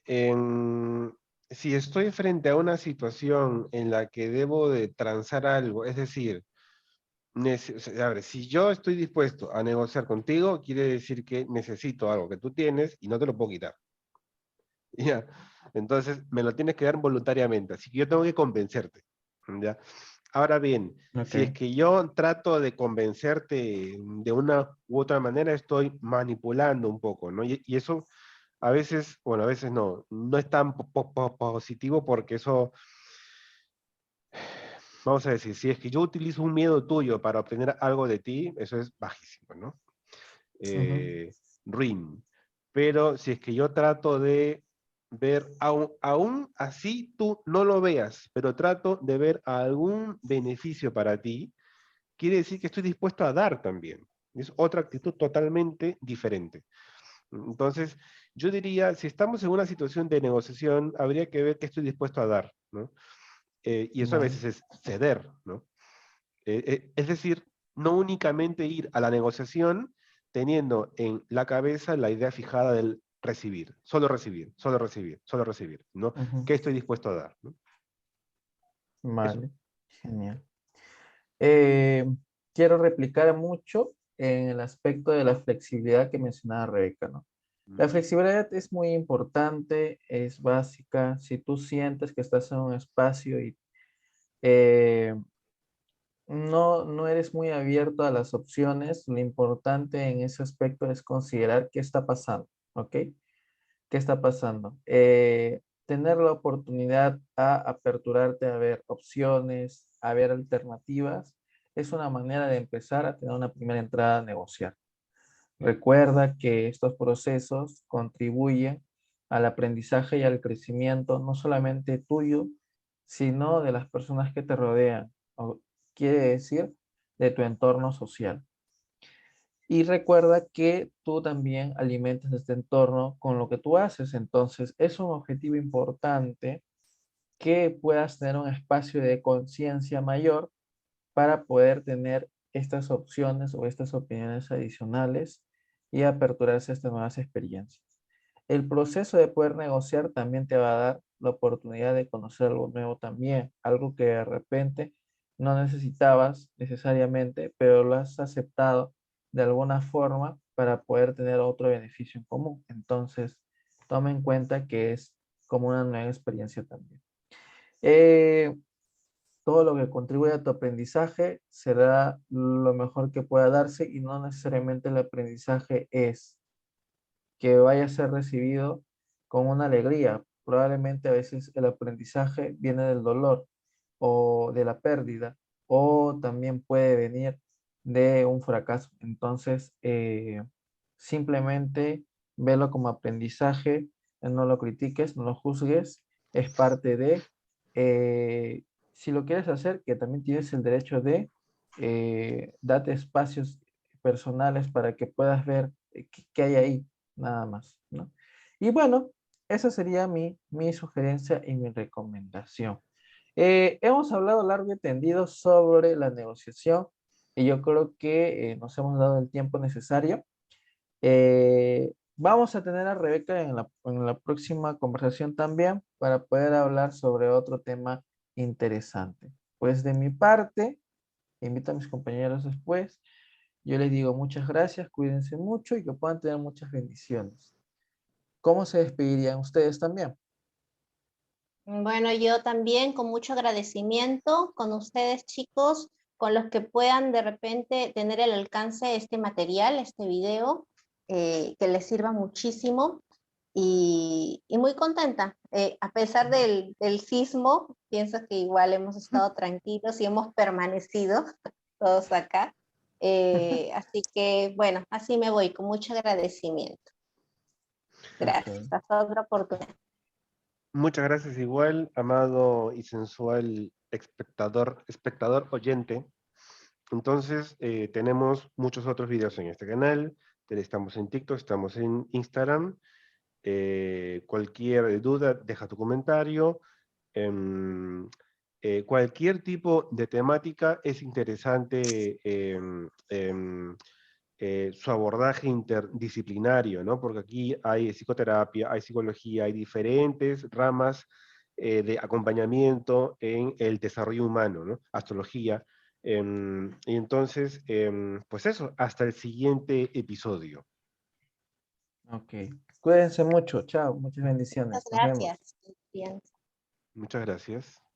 en- si estoy frente a una situación en la que debo de transar algo, es decir, o sea, a ver, si yo estoy dispuesto a negociar contigo, quiere decir que necesito algo que tú tienes y no te lo puedo quitar. ¿Ya? Entonces, me lo tienes que dar voluntariamente, así que yo tengo que convencerte. ¿Ya? Ahora bien, si es Ok. que yo trato de convencerte de una u otra manera, estoy manipulando un poco, ¿no? Y eso a veces, bueno, a veces no, no es tan positivo porque eso, vamos a decir, si es que yo utilizo un miedo tuyo para obtener algo de ti, eso es bajísimo, ¿no? Ujú. eh, ruin. Pero si es que yo trato de ver, aún así tú no lo veas, pero trato de ver algún beneficio para ti, quiere decir que estoy dispuesto a dar también. Es otra actitud totalmente diferente. Entonces, yo diría, si estamos en una situación de negociación, habría que ver qué estoy dispuesto a dar, ¿no? Y eso a Vale. veces es ceder, ¿no? Es decir, no únicamente ir a la negociación teniendo en la cabeza la idea fijada del recibir, solo recibir, solo recibir, solo recibir, ¿no? Ujú. ¿Qué estoy dispuesto a dar? ¿No? Eso. Vale. Genial. Eh, Quiero replicar mucho en el aspecto de la flexibilidad que mencionaba Rebeca, ¿no? La Mm. flexibilidad es muy importante, es básica. Si tú sientes que estás en un espacio y eh, no eres muy abierto a las opciones, lo importante en ese aspecto es considerar qué está pasando, ¿ok? ¿Qué está pasando? Tener la oportunidad a aperturarte a ver opciones, a ver alternativas, es una manera de empezar a tener una primera entrada a negociar. Recuerda que estos procesos contribuyen al aprendizaje y al crecimiento, no solamente tuyo, sino de las personas que te rodean, o quiere decir, de tu entorno social. Y recuerda que tú también alimentas este entorno con lo que tú haces. Entonces, es un objetivo importante que puedas tener un espacio de conciencia mayor para poder tener estas opciones o estas opiniones adicionales y aperturarse a estas nuevas experiencias. El proceso de poder negociar también te va a dar la oportunidad de conocer algo nuevo también, algo que de repente no necesitabas necesariamente, pero lo has aceptado de alguna forma para poder tener otro beneficio en común. Entonces, toma en cuenta que es como una nueva experiencia también. Eh, Todo lo que contribuye a tu aprendizaje será lo mejor que pueda darse y no necesariamente el aprendizaje es que vaya a ser recibido con una alegría. Probablemente a veces el aprendizaje viene del dolor o de la pérdida o también puede venir de un fracaso. Entonces, simplemente velo como aprendizaje, no lo critiques, no lo juzgues, es parte de, si lo quieres hacer, que también tienes el derecho de date espacios personales para que puedas ver qué hay ahí, nada más, ¿no? Y bueno, esa sería mi sugerencia y mi recomendación. Hemos hablado largo y tendido sobre la negociación y yo creo que nos hemos dado el tiempo necesario. Vamos a tener a Rebeca en la próxima conversación también para poder hablar sobre otro tema interesante. Pues de mi parte, invito a mis compañeros después. Yo les digo muchas gracias, cuídense mucho y que puedan tener muchas bendiciones. ¿Cómo se despedirían ustedes también? Bueno, yo también con mucho agradecimiento con ustedes, chicos, con los que puedan de repente tener el alcance de este material, este video, que les sirva muchísimo y muy contenta. A pesar del sismo, pienso que igual hemos estado tranquilos y hemos permanecido todos acá. Así que, bueno, así me voy, con mucho agradecimiento. Gracias. Ok. Hasta otra oportunidad. Muchas gracias igual, amado y sensual espectador oyente. Entonces, tenemos muchos otros videos en este canal. Estamos en TikTok, estamos en Instagram. Cualquier duda, deja tu comentario. Cualquier tipo de temática es interesante su abordaje interdisciplinario, ¿no? Porque aquí hay psicoterapia, hay psicología, hay diferentes ramas de acompañamiento en el desarrollo humano, ¿no? Astrología. Y entonces, pues eso, hasta el siguiente episodio. Ok. Cuídense mucho. Chao. Muchas Muchas bendiciones. Nos vemos. gracias. Bien. Muchas gracias.